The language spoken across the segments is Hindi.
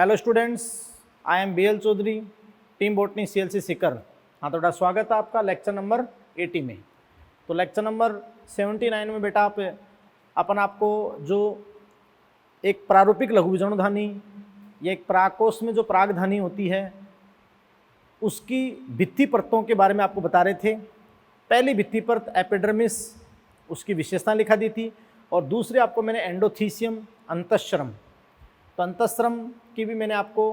Hello students, I am BL Chaudhary, team botany CLC Sikar. हाँ, तो स्वागत है आपका लेक्चर नंबर 80 में। तो लेक्चर नंबर 79 में बेटा अपन आपको जो एक प्रारूपिक लघु बीजाणुधानी या एक परागकोश में जो परागधानी होती है उसकी भित्ति परतों के बारे में आपको बता रहे थे। पहली भित्ति परत एपिडर्मिस, उसकी विशेषता लिखा दी थी, और दूसरे आपको मैंने एंडोथीसियम अंतःश्रम, तो अंतःश्रम की भी मैंने आपको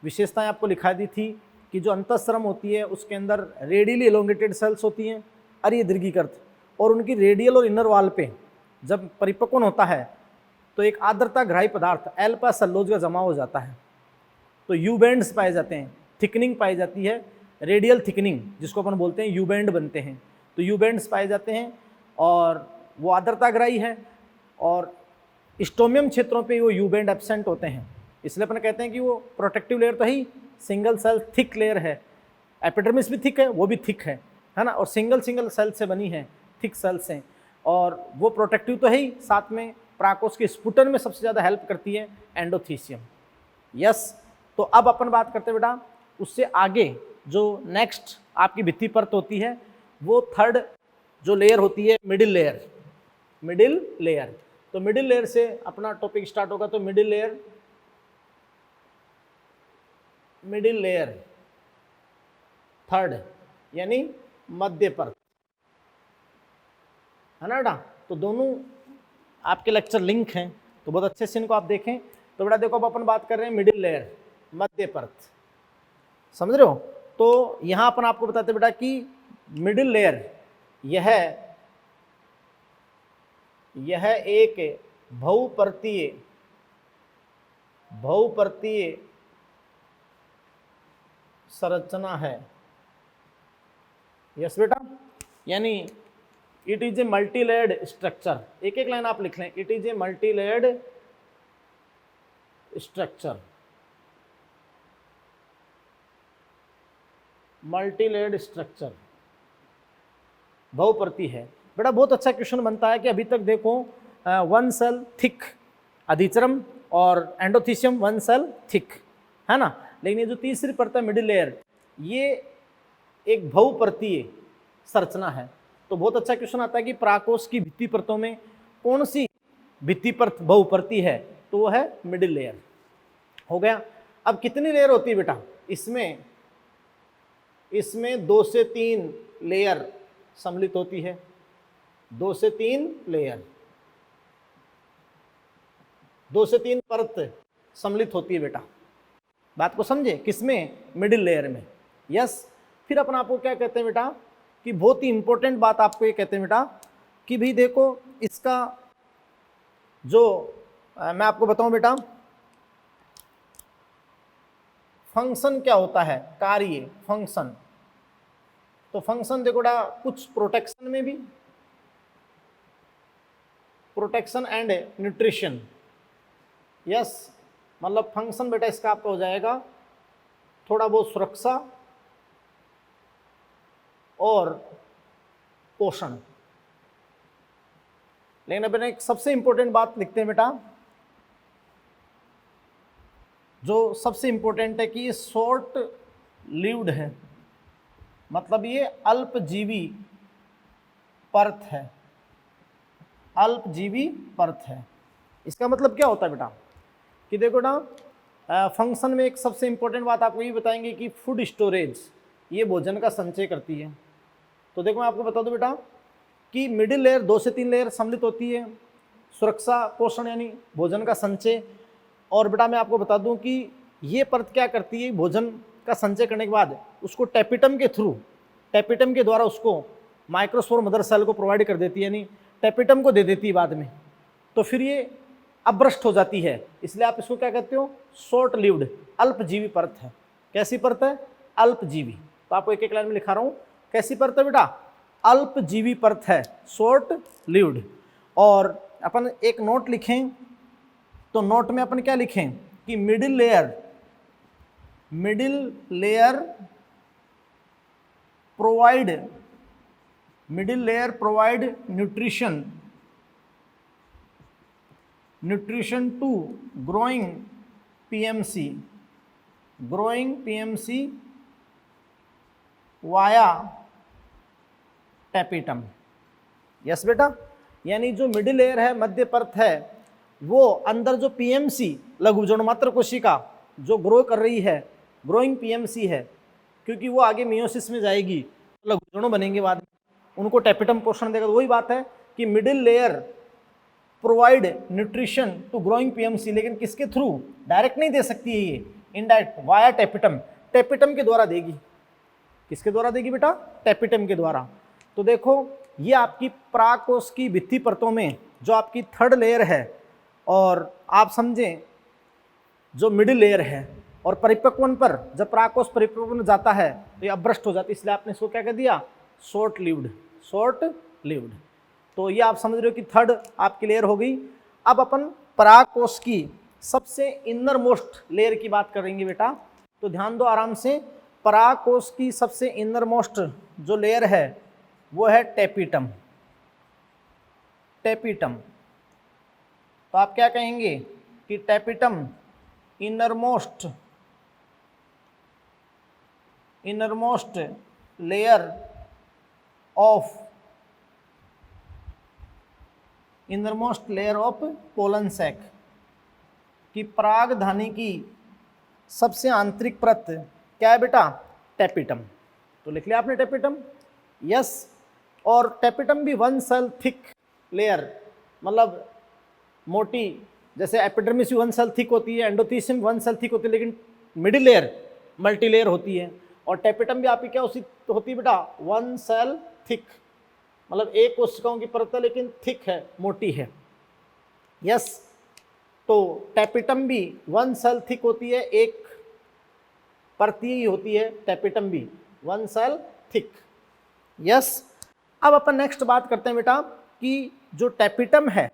विशेषताएं आपको लिखा दी थी कि जो अंतःश्रम होती है उसके अंदर रेडियली एलोंगेटेड सेल्स होती हैं, अरे दीर्घीकृत, और उनकी रेडियल और इनर वाल पे जब परिपक्वन होता है तो एक आर्द्रता ग्राही पदार्थ एल्फा सेलुलोज का जमा हो जाता है, तो यू बैंड्स पाए जाते हैं, थिकनिंग पाई जाती है, रेडियल थिकनिंग जिसको अपन बोलते हैं, यू बैंड बनते हैं, तो यू बैंड्स पाए जाते हैं और वो आर्द्रता ग्राही है। और स्टोमियम क्षेत्रों पे वो यू बैंड एब्सेंट होते हैं, इसलिए अपन कहते हैं कि वो प्रोटेक्टिव लेयर तो ही सिंगल सेल थिक लेयर है। एपिडर्मिस भी थिक है, वो भी थिक है ना, और सिंगल सेल से बनी है, थिक सेल से, और वो प्रोटेक्टिव तो है ही, साथ में परागकोश के स्पुटन में सबसे ज़्यादा हेल्प करती है एंडोथीसियम। यस, तो अब अपन बात करते हैं बेटा उससे आगे जो नेक्स्ट आपकी भित्ति परत होती है वो थर्ड जो लेयर होती है मिडिल लेयर। तो मिडिल लेयर से अपना टॉपिक स्टार्ट होगा। तो मिडिल लेयर थर्ड यानी मध्य परत, है ना बेटा। तो दोनों आपके लेक्चर लिंक हैं, तो बहुत अच्छे से इनको आप देखें। तो बेटा देखो, अब अपन बात कर रहे हैं मिडिल लेयर, मध्य परत, समझ रहे हो। तो यहां अपन आपको बताते बेटा कि मिडिल लेयर यह एक बहुपर्तीय संरचना है। यस बेटा, यानी it is a multilayered structure. एक एक लाइन आप लिख लें, it is a multilayered structure, बहुपर्ती है। बेटा बहुत अच्छा क्वेश्चन बनता है कि अभी तक देखो वन सेल थिक अधिचरम और एंडोथीसियम वन सेल थिक, है ना, लेकिन ये जो तीसरी परत है मिडिल लेयर, ये एक बहुपर्तीय संरचना है। तो बहुत अच्छा क्वेश्चन आता है कि परागकोश की भित्ति परतों में कौन सी भित्ति परत बहुपर्ती है, तो वो है मिडिल लेयर। हो गया। अब कितनी लेयर होती है बेटा इसमें 2 से 3 लेयर सम्मिलित होती है, 2 से 3 लेयर, 2 से 3 परत सम्मिलित होती है बेटा। बात को समझे, किसमें? मिडिल लेयर में। यस, फिर अपन आपको क्या कहते हैं बेटा कि बहुत ही इंपॉर्टेंट बात आपको ये कहते हैं बेटा कि भाई देखो इसका जो मैं आपको बताऊं बेटा फंक्शन क्या होता है, कार्य, फंक्शन। तो फंक्शन देखो बेटा, कुछ प्रोटेक्शन में भी, प्रोटेक्शन एंड न्यूट्रिशन। यस, मतलब फंक्शन बेटा इसका आपका हो जाएगा थोड़ा बहुत सुरक्षा और पोषण। लेकिन अपन एक सबसे इंपॉर्टेंट बात लिखते हैं बेटा, जो सबसे इंपॉर्टेंट है कि ये शॉर्ट लिव्ड है, मतलब ये अल्पजीवी परत है, अल्पजीवी परत है। इसका मतलब क्या होता है बेटा कि देखो ना फंक्शन में एक सबसे इंपॉर्टेंट बात आपको ये बताएंगे कि फूड स्टोरेज, ये भोजन का संचय करती है। तो देखो मैं आपको बता दूं बेटा कि मिडिल लेयर 2 से 3 लेयर सम्मिलित होती है, सुरक्षा, पोषण यानी भोजन का संचय। और बेटा मैं आपको बता दूं कि ये परत क्या करती है, भोजन का संचय करने के बाद उसको टैपिटम के द्वारा उसको माइक्रोस्पोर मदर सेल को प्रोवाइड कर देती है, यानी टैपिटम को दे देती है बाद में। तो फिर ये अभ्रष्ट हो जाती है, इसलिए आप इसको क्या कहते हो, शॉर्ट लिव्ड, अल्पजीवी परत है। कैसी परत है? अल्पजीवी। तो आपको एक एक लाइन में लिखा रहा हूं, कैसी परत है बेटा? अल्पजीवी परत है, शॉर्ट लिव्ड। और अपन एक नोट लिखें, तो नोट में अपन क्या लिखें कि middle layer provide nutrition to growing PMC, growing PMC via tapetum. Yes बेटा, यानी जो मिडिल लेयर है, मध्य परत है, वो अंदर जो पीएमसी लघु विजाणुमात्र कोशिका जो ग्रो कर रही है, ग्रोइंग पीएमसी है, क्योंकि वो आगे मियोसिस में जाएगी, लघु विजाणु बनेंगे बाद में, उनको टैपिटम पोषण देगा। तो वही बात है कि middle layer provide nutrition to growing PMC, लेकिन किसके थ्रू? डायरेक्ट नहीं दे सकती है ये, इनडायरेक्ट वाया टैपिटम, टैपिटम के द्वारा देगी। किसके द्वारा देगी बेटा? टैपिटम के द्वारा। तो देखो, ये आपकी परागकोश की भित्ति परतों में जो आपकी थर्ड लेयर है, और आप समझें जो मिडिल लेयर है, और परिपक्वन पर जब परागकोश परिपक्वन जाता है तो ये अभ्रष्ट हो जाती है, इसलिए आपने इसको क्या कह दिया? Short lived, short lived. तो ये आप समझ रहे हो कि थर्ड आपकी लेयर हो गई। अब अपन परागकोश की सबसे इनर मोस्ट लेयर की बात करेंगे बेटा, तो ध्यान दो आराम से। परागकोश की सबसे इनर मोस्ट जो लेयर है वो है टैपिटम, टैपिटम। तो आप क्या कहेंगे कि tapetum innermost layer of pollen sac, कि परागधानी की सबसे आंतरिक परत क्या है बेटा? टैपिटम। तो लिख लिया आपने टैपिटम? यस। और टैपिटम भी वन सेल थिक लेयर, मतलब मोटी, जैसे एपिडर्मिस वन सेल थिक होती है, एंडोथीसियम वन सेल थिक होती है, लेकिन मिडिल लेयर मल्टी लेयर होती है। और टैपिटम भी आपकी क्या होती है बेटा? वन सेल थिक, मतलब एक कोशिकाओं की परत है लेकिन थिक है, मोटी है। यस। तो टैपिटम भी वन सेल थिक होती है, एक परतीय ही होती है, टैपिटम भी वन सेल थिक। यस। अब अपन नेक्स्ट बात करते हैं बेटा कि जो टैपिटम है,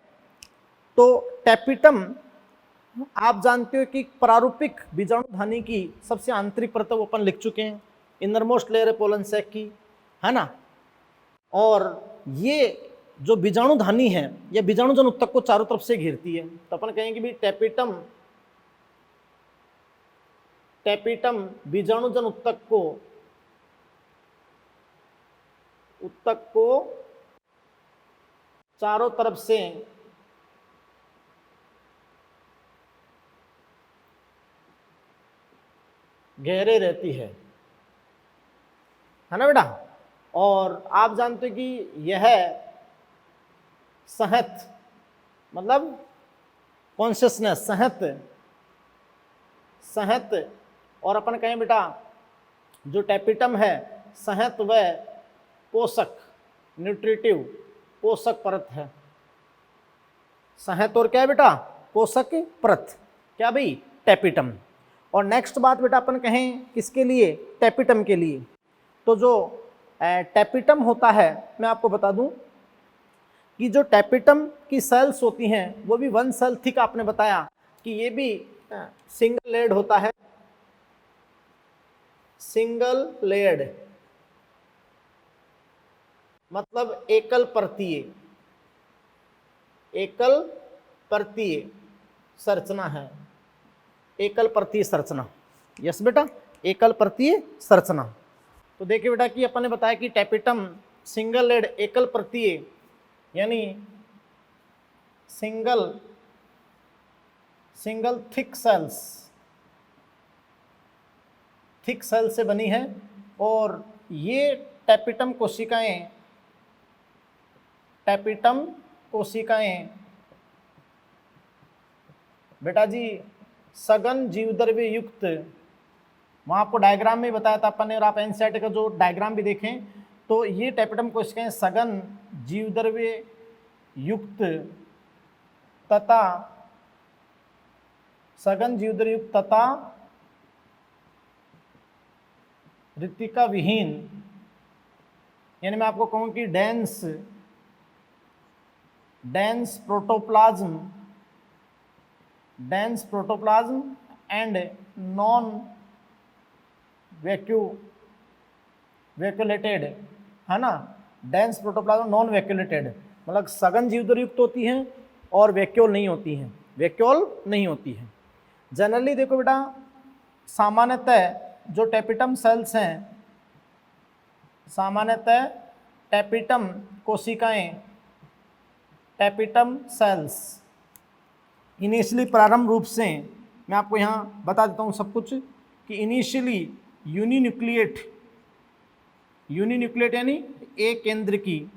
तो टैपिटम आप जानते हो कि प्रारूपिक बीजाणुधानी की सबसे आंतरिक परत वो अपन लिख चुके हैं, इनरमोस्ट लेयर है पोलन सैक की, है ना। और ये जो बीजाणुधानी है या बीजाणुजन उत्तक को चारों तरफ से घेरती है। तो अपन कहेंगे भी टैपिटम बीजाणुजन उत्तक को चारों तरफ से घेरे रहती है ना बेटा। और आप जानते हो कि यह संहत, मतलब कॉन्शियसनेस, संहत, और अपन कहें बेटा जो टैपिटम है संहत व पोषक, न्यूट्रिटिव पोषक परत है। संहत और क्या है बेटा? पोषक परत, क्या भाई? टैपिटम। और नेक्स्ट बात बेटा अपन कहें किसके लिए? टैपिटम के लिए। तो जो टैपिटम होता है, मैं आपको बता दूं कि जो टैपिटम की सेल्स होती हैं वो भी वन सेल थिक, आपने बताया कि ये भी सिंगल लेयर्ड होता है, सिंगल लेयर्ड मतलब एकल परतीय संरचना है, एकल परतीय संरचना। यस बेटा, एकल परतीय संरचना। तो देखिए बेटा कि अपन ने बताया कि टैपिटम सिंगल लेड एकल परतीय, यानी सिंगल थिक सेल से बनी है। और ये टैपिटम कोशिकाएं बेटा जी सघन जीवद्रव्य युक्त, वहाँ आपको डायग्राम में बताया था अपन ने, और आप एनसीईआरटी का जो डायग्राम भी देखें तो ये टैपिटम कोशिकाएं सघन जीवद्रव्य युक्त तथा ऋतिका विहीन, यानी मैं आपको कहूँ कि dense protoplasm and non vacuolated, है ना। डेंस प्रोटोप्लाज्म नॉन वैक्यूलेटेड मतलब सघन जीवद्रव्य युक्त होती हैं और वैक्यूल नहीं होती हैं, जनरली देखो बेटा, सामान्यतः जो टेपिटम सेल्स हैं, सामान्यतः टेपिटम कोशिकाएं, टेपिटम सेल्स इनिशियली प्रारंभ रूप से, मैं आपको यहाँ बता देता हूँ सब कुछ कि इनिशियली यूनिन्यूक्लिएट यानी एक केंद्र की,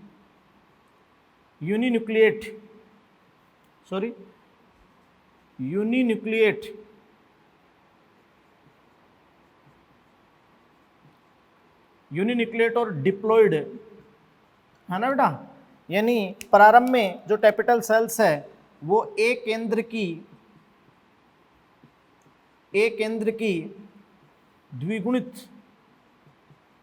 यूनिन्यूक्लिएट और डिप्लॉइड है ना बेटा, यानी प्रारंभ में जो टेपिटल सेल्स है वो एक केंद्र की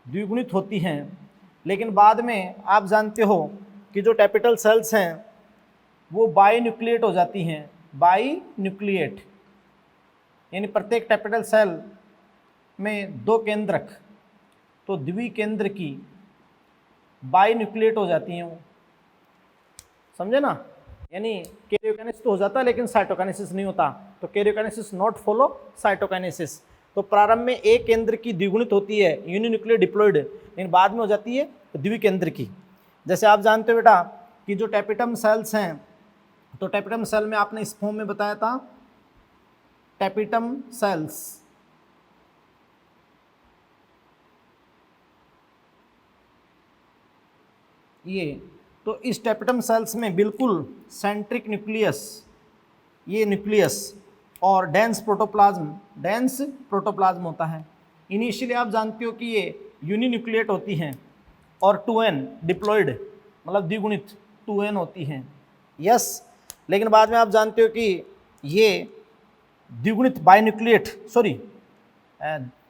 द्विगुणित होती हैं, लेकिन बाद में आप जानते हो कि जो टेपिटल सेल्स हैं वो बाइन्यूक्लिएट हो जाती हैं। बाइन्यूक्लिएट यानी प्रत्येक टेपिटल सेल में 2 केंद्रक, तो द्विकेंद्र की बाइन्यूक्लिएट हो जाती हैं वो, समझे ना। यानी कैरियोकाइनेसिस तो हो जाता है लेकिन साइटोकाइनेसिस नहीं होता, तो कैरियोकाइनेसिस नॉट फॉलो साइटोकाइनेसिस। तो प्रारंभ में एक केंद्र की द्विगुणित होती है, यूनिन्यूक्लियर डिप्लॉइड, लेकिन बाद में हो जाती है द्विकेंद्र की। जैसे आप जानते हो बेटा कि जो टेपिटम सेल्स हैं, तो टेपिटम सेल में आपने इस फॉर्म में बताया था, टेपिटम सेल्स ये, तो इस टेपिटम सेल्स में बिल्कुल सेंट्रिक न्यूक्लियस, ये न्यूक्लियस और डेंस प्रोटोप्लाज्म होता है। इनिशियली आप जानते हो कि ये यूनिन्यूक्लिएट होती हैं और 2n डिप्लॉइड मतलब द्विगुणित 2n होती हैं, यस। लेकिन बाद में आप जानते हो कि ये द्विगुणित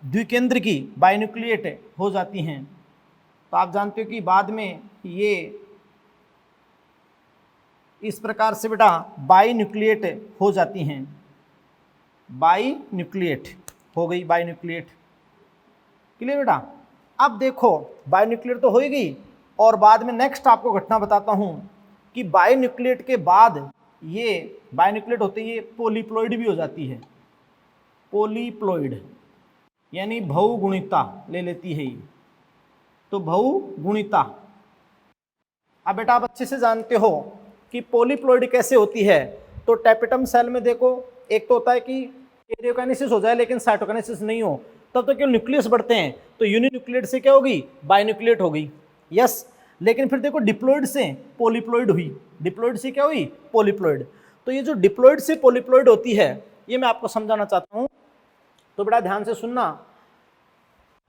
द्विकेंद्र की बाइन्यूक्लिएट हो जाती हैं। तो आप जानते हो कि बाद में ये इस प्रकार से बेटा बाइन्यूक्लिएट हो जाती हैं, बाइन्यूक्लिएट हो गई, बाइन्यूक्लिएट क्लियर बेटा। अब देखो बाइन्यूक्लिएट तो हो ही गई, और बाद में नेक्स्ट आपको घटना बताता हूं कि बाइन्यूक्लिएट के बाद ये बाइन्यूक्लिएट होते ही ये पोलीप्लॉइड भी हो जाती है। पोलीप्लॉइड यानी बहुगुणिता ले लेती है ये, तो बहुगुणिता। अब बेटा आप अच्छे से जानते हो कि पोलीप्लॉइड कैसे होती है। तो टेपिटम सेल में देखो, एक तो होता है कि कैरियोकाइनेसिस हो जाए लेकिन साइटोकाइनेसिस नहीं हो, तब तो केवल न्यूक्लियस बढ़ते हैं, तो यूनिन्यूक्लिएट से क्या होगी, बाइन्यूक्लिएट हो गई, यस। लेकिन फिर देखो डिप्लॉइड से पोलीप्लॉइड हुई, डिप्लॉइड से क्या हुई, पोलीप्लॉइड। तो ये जो डिप्लॉइड से पोलीप्लॉइड होती है ये मैं आपको समझाना चाहता हूँ, तो बड़ा ध्यान से सुनना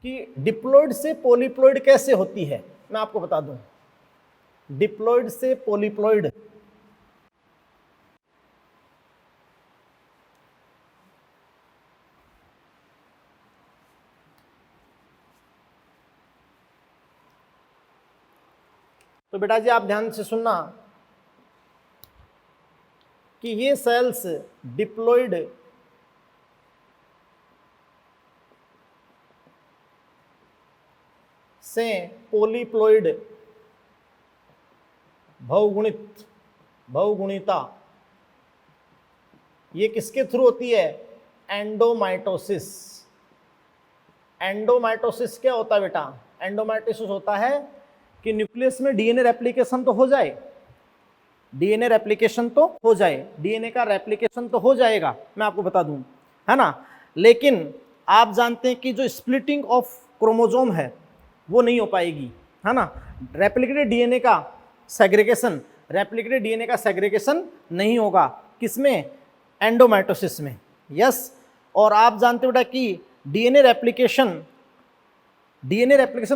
कि डिप्लॉइड से पोलीप्लॉइड कैसे होती है। मैं आपको बता दूं, डिप्लॉइड से पोलीप्लॉइड तो बेटा जी आप ध्यान से सुनना कि ये सेल्स डिप्लॉइड से पोलीप्लॉइड बहुगुणिता ये किसके थ्रू होती है, एंडोमाइटोसिस। एंडोमाइटोसिस क्या होता है बेटा, एंडोमाइटोसिस होता है कि न्यूक्लियस में डीएनए रेप्लिकेशन तो हो जाए, डीएनए रेप्लिकेशन तो हो जाए, डीएनए का रेप्लिकेशन तो हो जाएगा, मैं आपको बता दूं, है ना। लेकिन आप जानते हैं कि जो स्प्लिटिंग ऑफ क्रोमोसोम है वो नहीं हो पाएगी, है ना। रेप्लिकेटेड डीएनए का सेग्रीगेशन, रेप्लिकेटेड डीएनए का सेग्रीगेशन नहीं होगा, किसमें, एंडोमाइटोसिस में, यस। और आप जानते हो बेटा कि डीएनए रेप्लिकेशन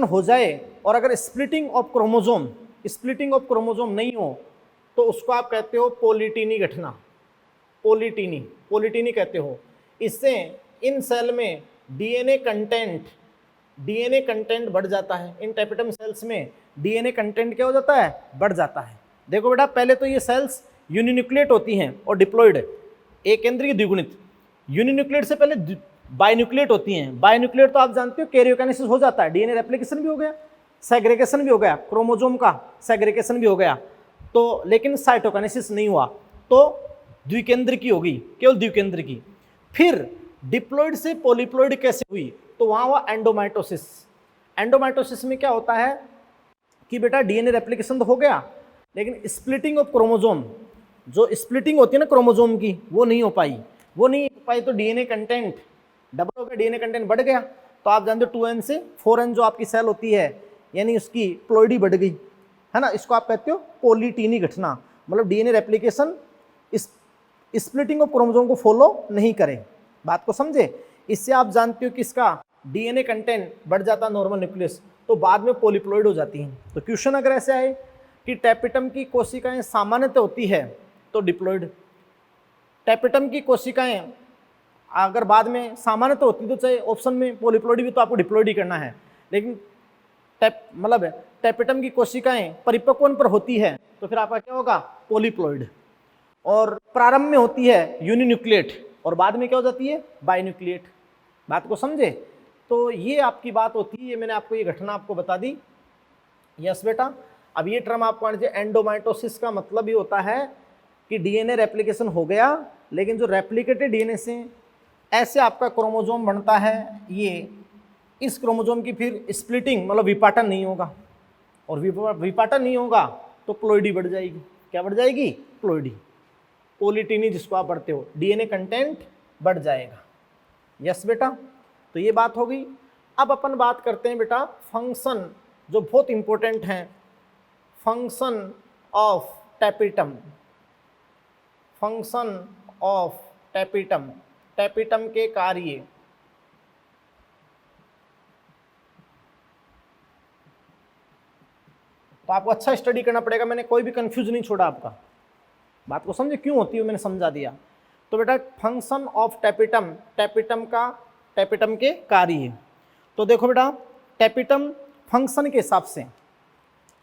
हो जाए और अगर स्प्लिटिंग ऑफ क्रोमोसोम नहीं हो तो उसको आप कहते हो पॉलीटीनी घटना, पॉलीटीनी कहते हो। इससे इन सेल में डीएनए कंटेंट बढ़ जाता है, इन टेपिटम सेल्स में डीएनए कंटेंट क्या हो जाता है, बढ़ जाता है। देखो बेटा पहले तो ये सेल्स यूनिन्यूक्लिएट होती हैं और डिप्लॉइड, एक केंद्र की द्विगुणित। यूनिन्यूक्लिएट से पहले बाइन्यूक्लिएट होती हैं, बाइन्यूक्लिएट तो आप जानते हो कैरियोकाइनेसिस हो जाता है, डीएनए रेप्लिकेशन भी हो गया, सेग्रीगेशन भी हो गया, क्रोमोसोम का सेग्रीगेशन भी हो गया, तो लेकिन साइटोकाइनेसिस नहीं हुआ, तो द्विकेंद्र की होगी, केवल द्विकेंद्र की। फिर डिप्लॉइड से पॉलीप्लॉइड कैसे हुई, तो वहां हुआ एंडोमाइटोसिस। एंडोमाइटोसिस में क्या होता है कि बेटा डीएनए रेप्लिकेशन तो हो गया, लेकिन स्प्लिटिंग ऑफ क्रोमोजोम, जो स्प्लिटिंग होती है ना क्रोमोजोम की, वो नहीं हो पाई तो डीएनए कंटेंट डबल हो गया, डीएनए कंटेंट बढ़ गया। तो आप जानते हो 2n से 4n जो आपकी सेल होती है, यानी उसकी प्लॉइडी बढ़ गई, है ना। इसको आप कहते हो पॉलीटीनी घटना, मतलब DNA replication splitting of chromosome को फॉलो नहीं करे। बात को समझे। इससे आप जानते हो कि इसका डीएनए कंटेंट बढ़ जाता नॉर्मल न्यूक्लियस, तो बाद में पॉलीप्लॉइड हो जाती हैं। तो क्वेश्चन अगर ऐसे आए कि टैपेटम की कोशिकाएं सामान्यतः होती है तो डिप्लॉइड, टैपेटम की कोशिकाएं अगर बाद में सामान्यतः होती तो चाहे ऑप्शन में पॉलीप्लॉइड भी, तो आपको डिप्लॉइड ही करना है। लेकिन टैपेटम की कोशिकाएं परिपक्वन पर होती है तो फिर आपका क्या होगा, पॉलीप्लॉइड। और प्रारंभ में होती है यूनिन्यूक्लिएट और बाद में क्या हो जाती है, बाइन्यूक्लिएट। बात को समझे। तो ये आपकी बात होती है, ये मैंने आपको ये घटना आपको बता दी। यस बेटा। अब ये टर्म आपको आने चाहिए, एंडोमाइटोसिस का मतलब ये होता है कि डीएनए रेप्लिकेशन हो गया, लेकिन जो रेप्लिकेटेड डीएनए से ऐसे आपका क्रोमोजोम बनता है, ये इस क्रोमोजोम की फिर स्प्लिटिंग मतलब विपाटन नहीं होगा, और विपाटन नहीं होगा तो प्लॉइडी बढ़ जाएगी। क्या बढ़ जाएगी, प्लॉइडी, पॉलीटीनी जिसको आप पढ़ते हो, डीएनए कंटेंट बढ़ जाएगा। यस बेटा। तो ये बात हो गई। अब अपन बात करते हैं बेटा फंक्शन जो बहुत इंपॉर्टेंट है, function of tapetum, function of tapetum, tapetum के कार्य। तो आपको अच्छा स्टडी करना पड़ेगा, मैंने कोई भी कंफ्यूज नहीं छोड़ा आपका। बात को समझे क्यों होती है, मैंने समझा दिया। तो बेटा फंक्शन ऑफ टैपेटम, टैपेटम के कार्य। तो देखो बेटा टैपेटम फंक्शन के हिसाब से,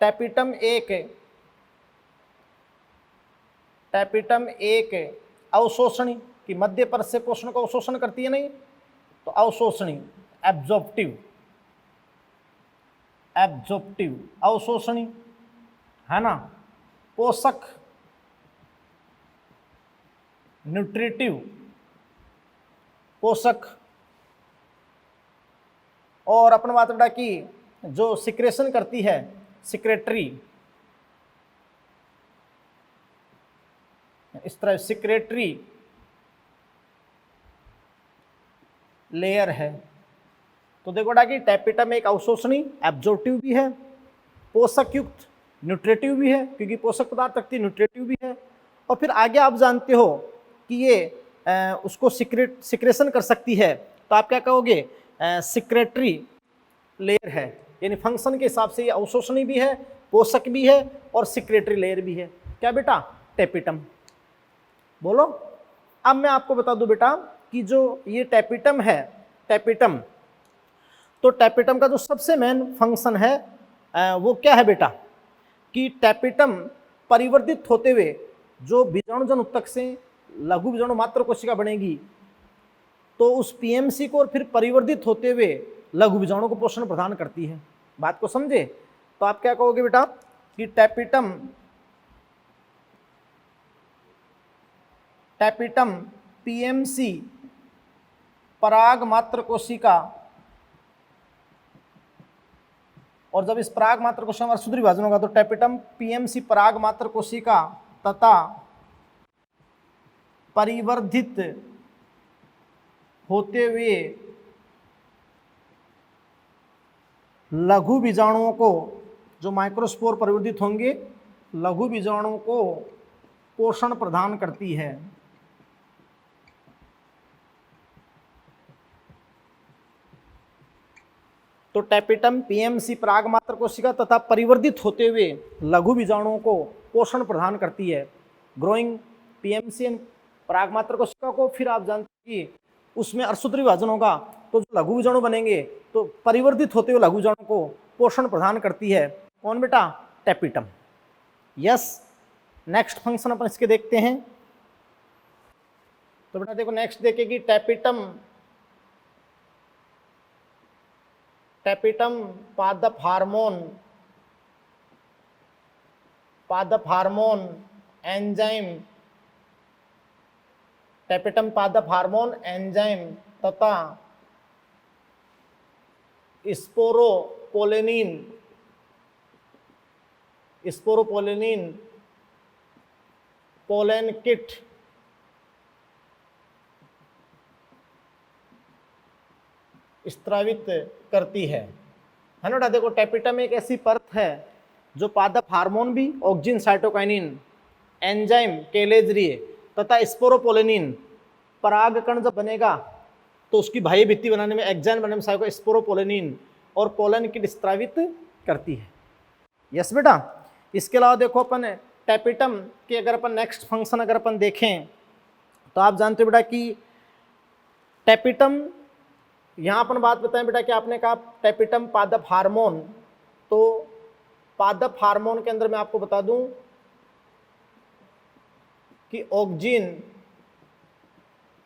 टैपेटम एक अवशोषणी की मध्य परत से पोषण को अवशोषण करती है नहीं, तो अवशोषणी, एब्जॉर्प्टिव अवशोषणी, है ना। पोषक, न्यूट्रिटिव पोषक। और अपन बात बेटा की जो सिक्रेशन करती है, सिक्रेटरी, इस तरह सिक्रेटरी लेयर है। तो देखो बेटा कि टैपेटम एक अवशोषणी, एब्जॉर्प्टिव भी है, पोषक युक्त, न्यूट्रिटिव भी है, क्योंकि पोषक पदार्थ रखती है, न्यूट्रिटिव भी है। और फिर आगे आप जानते हो कि ये उसको सिक्रेशन कर सकती है, तो आप क्या कहोगे, सिक्रेटरी लेयर है। यानी फंक्शन के हिसाब से ये अवशोषणी भी है, पोषक भी है और सिक्रेटरी लेयर भी है। क्या बेटा, टैपेटम। बोलो। अब मैं आपको बता दूं बेटा कि जो ये टैपेटम है, टैपेटम, तो टैपेटम का जो सबसे मेन फंक्शन है वो क्या है बेटा, कि टैपेटम परिवर्तित होते हुए जो बीजाणुजन उत्तक से लघु बीजाणु मात्र कोशिका बनेगी, तो उस पीएमसी को और फिर परिवर्तित होते हुए लघु बीजाणु को पोषण प्रदान करती है। बात को समझे। तो आप क्या कहोगे बेटा कि टैपेटम पीएमसी पराग मात्र कोशिका, और जब इस पराग मात्र कोशिका में शुद्ध विभाजन होगा तो टैपेटम पीएमसी पराग मात्र कोशिका तथा परिवर्धित होते हुए लघु बीजाणुओं को, जो माइक्रोस्पोर परिवर्तित होंगे, लघु बीजाणुओं को पोषण प्रदान करती है। तो टैपेटम पीएमसी पराग मात्र कोशिका तथा परिवर्तित होते हुए लघु बीजाणुओं को पोषण प्रदान करती है। ग्रोइंग पीएमसी एंड पराग मात्र कोशिका को फिर आप जानते हैं कि उसमें अर्धसूत्री विभाजन होगा, तो जो लघु बीजाणु बनेंगे तो परिवर्तित होते हुए लघु बीजाणु को पोषण प्रदान करती है। कौन बेटा, टैपेटम। यस। नेक्स्ट फंक्शन अपन इसके देखते हैं। तो बेटा देखो नेक्स्ट देखेगी टैपेटम पादप हार्मोन एंजाइम टेपिटम पादप हार्मोन, एंजाइम तथा स्पोरोपोलेनिन पोलन किट स्त्रावित करती है ना बेटा। देखो टेपिटम एक ऐसी परत है जो पादप हार्मोन भी, ऑक्सिन, साइटोकाइनिन, एंजाइम, केलेजरीय तथा स्पोरोपोलेनिन परागकण जब बनेगा तो उसकी बाह्य भित्ति बनाने में, एक्जाइन बनाने में सहायक स्पोरोपोलेनिन और पोलन किट स्त्रावित करती है। यस बेटा। इसके अलावा देखो अपन टेपिटम के अगर अपन नेक्स्ट फंक्शन अगर अपन देखें तो आप जानते हो बेटा कि टेपिटम, यहाँ अपन बात बताएं बेटा कि आपने कहा टेपिटम पादप हार्मोन, तो पादप हार्मोन के अंदर मैं आपको बता दूं कि ऑक्सिन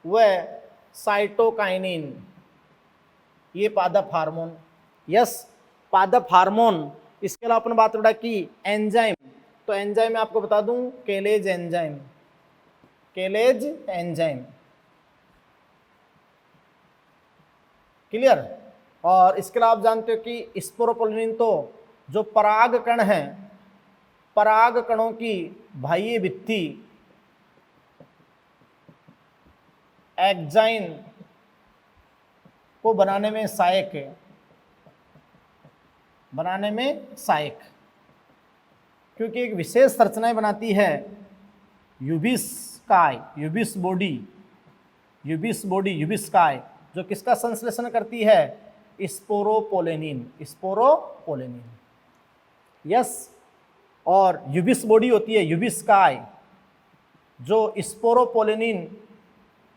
व साइटोकाइनिन ये पादप हार्मोन। यस, पादप हार्मोन। इसके अलावा अपन बात बेटा कि एंजाइम, तो एंजाइम मैं आपको बता दूं केलेज एंजाइम, केलेज एंजाइम। क्लियर। और इसके अलावा आप जानते हो कि स्पोरोपोलिन तो जो पराग कण हैं, पराग कणों की बाह्य भित्ति एक्जाइन को बनाने में सहायक है, बनाने में सहायक, क्योंकि एक विशेष संरचनाएं बनाती है यूबिस्काई, यूबिस बॉडी, यूबिस बॉडी, यूबिस्काई, जो किसका संश्लेषण करती है, स्पोरोपोलेनिन, स्पोरोपोलेनिन। यस, और यूबिस बॉडी होती है यूबिस्काई जो स्पोरोपोलेनिन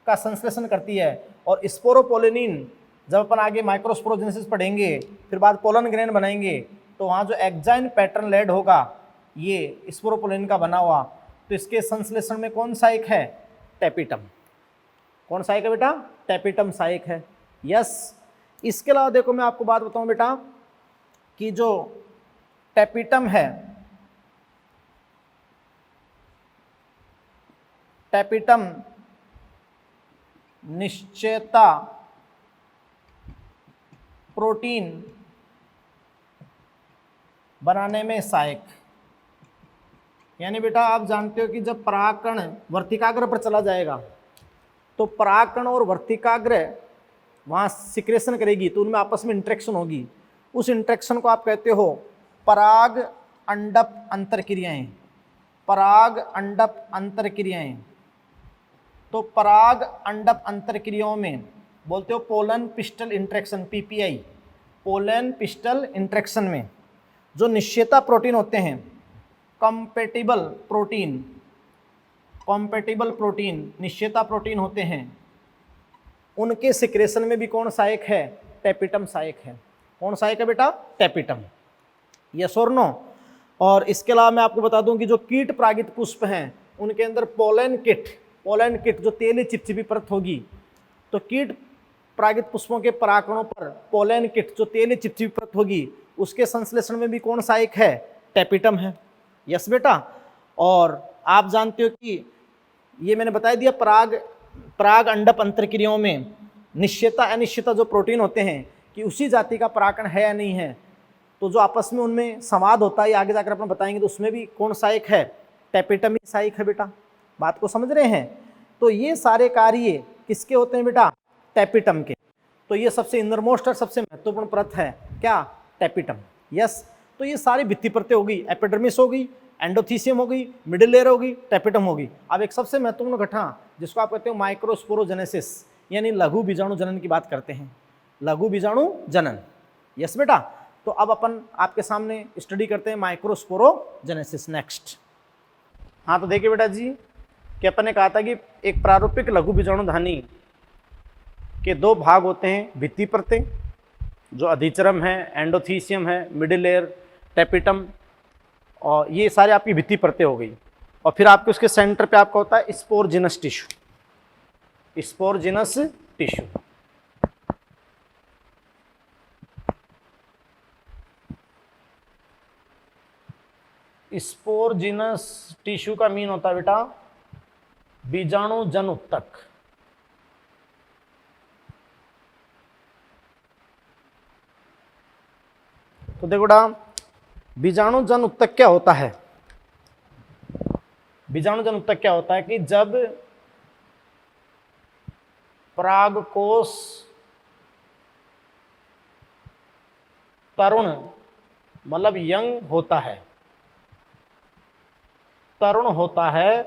का संश्लेषण करती है। और स्पोरोपोलेनिन जब अपन आगे माइक्रोस्पोरोजेनेसिस पढ़ेंगे, फिर बाद पोलन ग्रेन बनाएंगे, तो वहाँ जो एक्जाइन पैटर्न लेड होगा ये स्पोरोपोलेनिन का बना हुआ, तो इसके संश्लेषण में कौन सहायक है, टेपिटम। कौन सहायक है बेटा, टेपिटम सहायक है। यस। इसके अलावा देखो मैं आपको बात बताऊं बेटा कि जो टेपिटम है, टेपिटम निश्चयता प्रोटीन बनाने में सहायक। यानी बेटा आप जानते हो कि जब परागकण वर्तिकाग्र पर चला जाएगा तो परागकण और वर्तिकाग्र वहाँ सिक्रेशन करेगी, तो उनमें आपस में इंटरेक्शन होगी। उस इंटरेक्शन को आप कहते हो पराग अंडप अंतरक्रियाएं, पराग अंडप अंतरक्रियाएं। तो पराग अंडप अंतरक्रियाओं में बोलते हो pollen pistil interaction, PPI, pollen pistil interaction में जो निश्चयता प्रोटीन होते हैं, कॉम्पेटिबल प्रोटीन, कॉम्पेटिबल प्रोटीन, निश्चयता प्रोटीन होते हैं, उनके सिक्रेशन में भी कौन सहायक है, टेपिटम सहायक है। कौन सहायक है बेटा, टेपिटम। यस और नो। और इसके अलावा मैं आपको बता दूं कि जो कीट परागित पुष्प हैं उनके अंदर पोलन किट, पोलन किट जो तेली चिपचिपी परत होगी, तो कीट परागित पुष्पों के परागकणों पर पोलन किट जो तेली चिपचिपी परत होगी, उसके संश्लेषण में भी कौन सहायक है, टेपिटम है। यस बेटा। और आप जानते हो कि ये मैंने बता दिया पराग अंडप अंतरक्रियाओं में निश्चयता अनिश्चयता जो प्रोटीन होते हैं कि उसी जाति का परागकण है या नहीं है, तो जो आपस में उनमें संवाद होता है आगे जाकर अपन बताएंगे, तो उसमें भी कौन सहायक है, टेपिटम ही सहायक है बेटा। बात को समझ रहे हैं। तो ये सारे कार्य किसके होते हैं बेटा, टेपिटम के। तो ये सबसे इनरमोस्ट और सबसे महत्वपूर्ण परत है क्या, टेपिटम। यस। तो ये सारी भित्ति परतें होगी, एपिडर्मिस होगी, एंडोथीसियम होगी, मिडिल लेयर होगी, टेपिटम होगी। अब एक सबसे महत्वपूर्ण घटना जिसको आप कहते हो माइक्रोस्पोरोजेनेसिस, यानी लघु बीजाणु जनन की बात करते हैं, लघु बीजाणु जनन। यस बेटा। तो अब अपन आपके सामने स्टडी करते हैं माइक्रोस्पोरोजेनेसिस नेक्स्ट। हाँ तो देखिए बेटा जी कि अपन ने कहा था कि एक प्रारूपिक लघु बीजाणुधानी के दो भाग होते हैं, भित्ति परतें जो अधिचरम है, एंडोथीसियम है, मिडिल लेयर, टेपिटम, और ये सारे आपकी भित्ति परतें हो गई। और फिर आपके उसके सेंटर पे आपका होता है स्पोरजिनस टिश्यू, स्पोरजिनस टिश्यू। स्पोरजिनस टिश्यू का मीन होता है बेटा बीजाणु जन उत्तक, तो देखो बेटा, बीजाणु जन उत्तक क्या होता है? बीजाणु जन उत्तक क्या होता है कि जब परागकोश तरुण मतलब यंग होता है, तरुण होता है,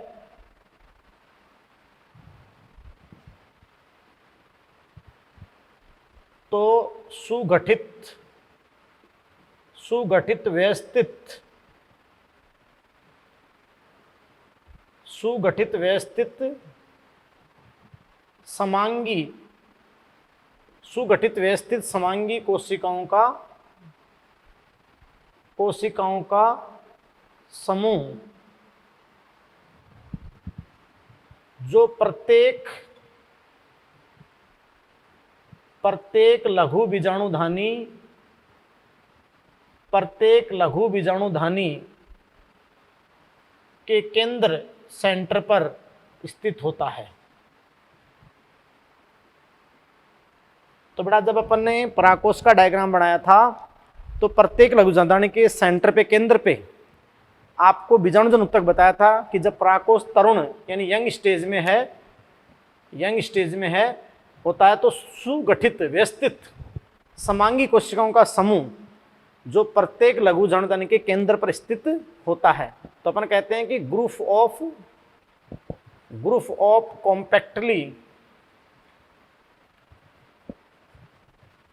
तो सुगठित व्यवस्थित समांगी कोशिकाओं का समूह जो प्रत्येक लघु बीजाणुधानी के केंद्र सेंटर पर स्थित होता है। तो बेटा जब अपन ने परागकोश का डायग्राम बनाया था तो प्रत्येक लघु बीजाणुधानी के सेंटर पे, केंद्र पे आपको बीजाणुजन उत्तक बताया था कि जब परागकोश तरुण यानी यंग स्टेज में है होता है तो सुगठित व्यवस्थित समांगी कोशिकाओं का समूह जो प्रत्येक लघु बीजाणुधानी के केंद्र पर स्थित होता है। तो अपन कहते हैं कि group of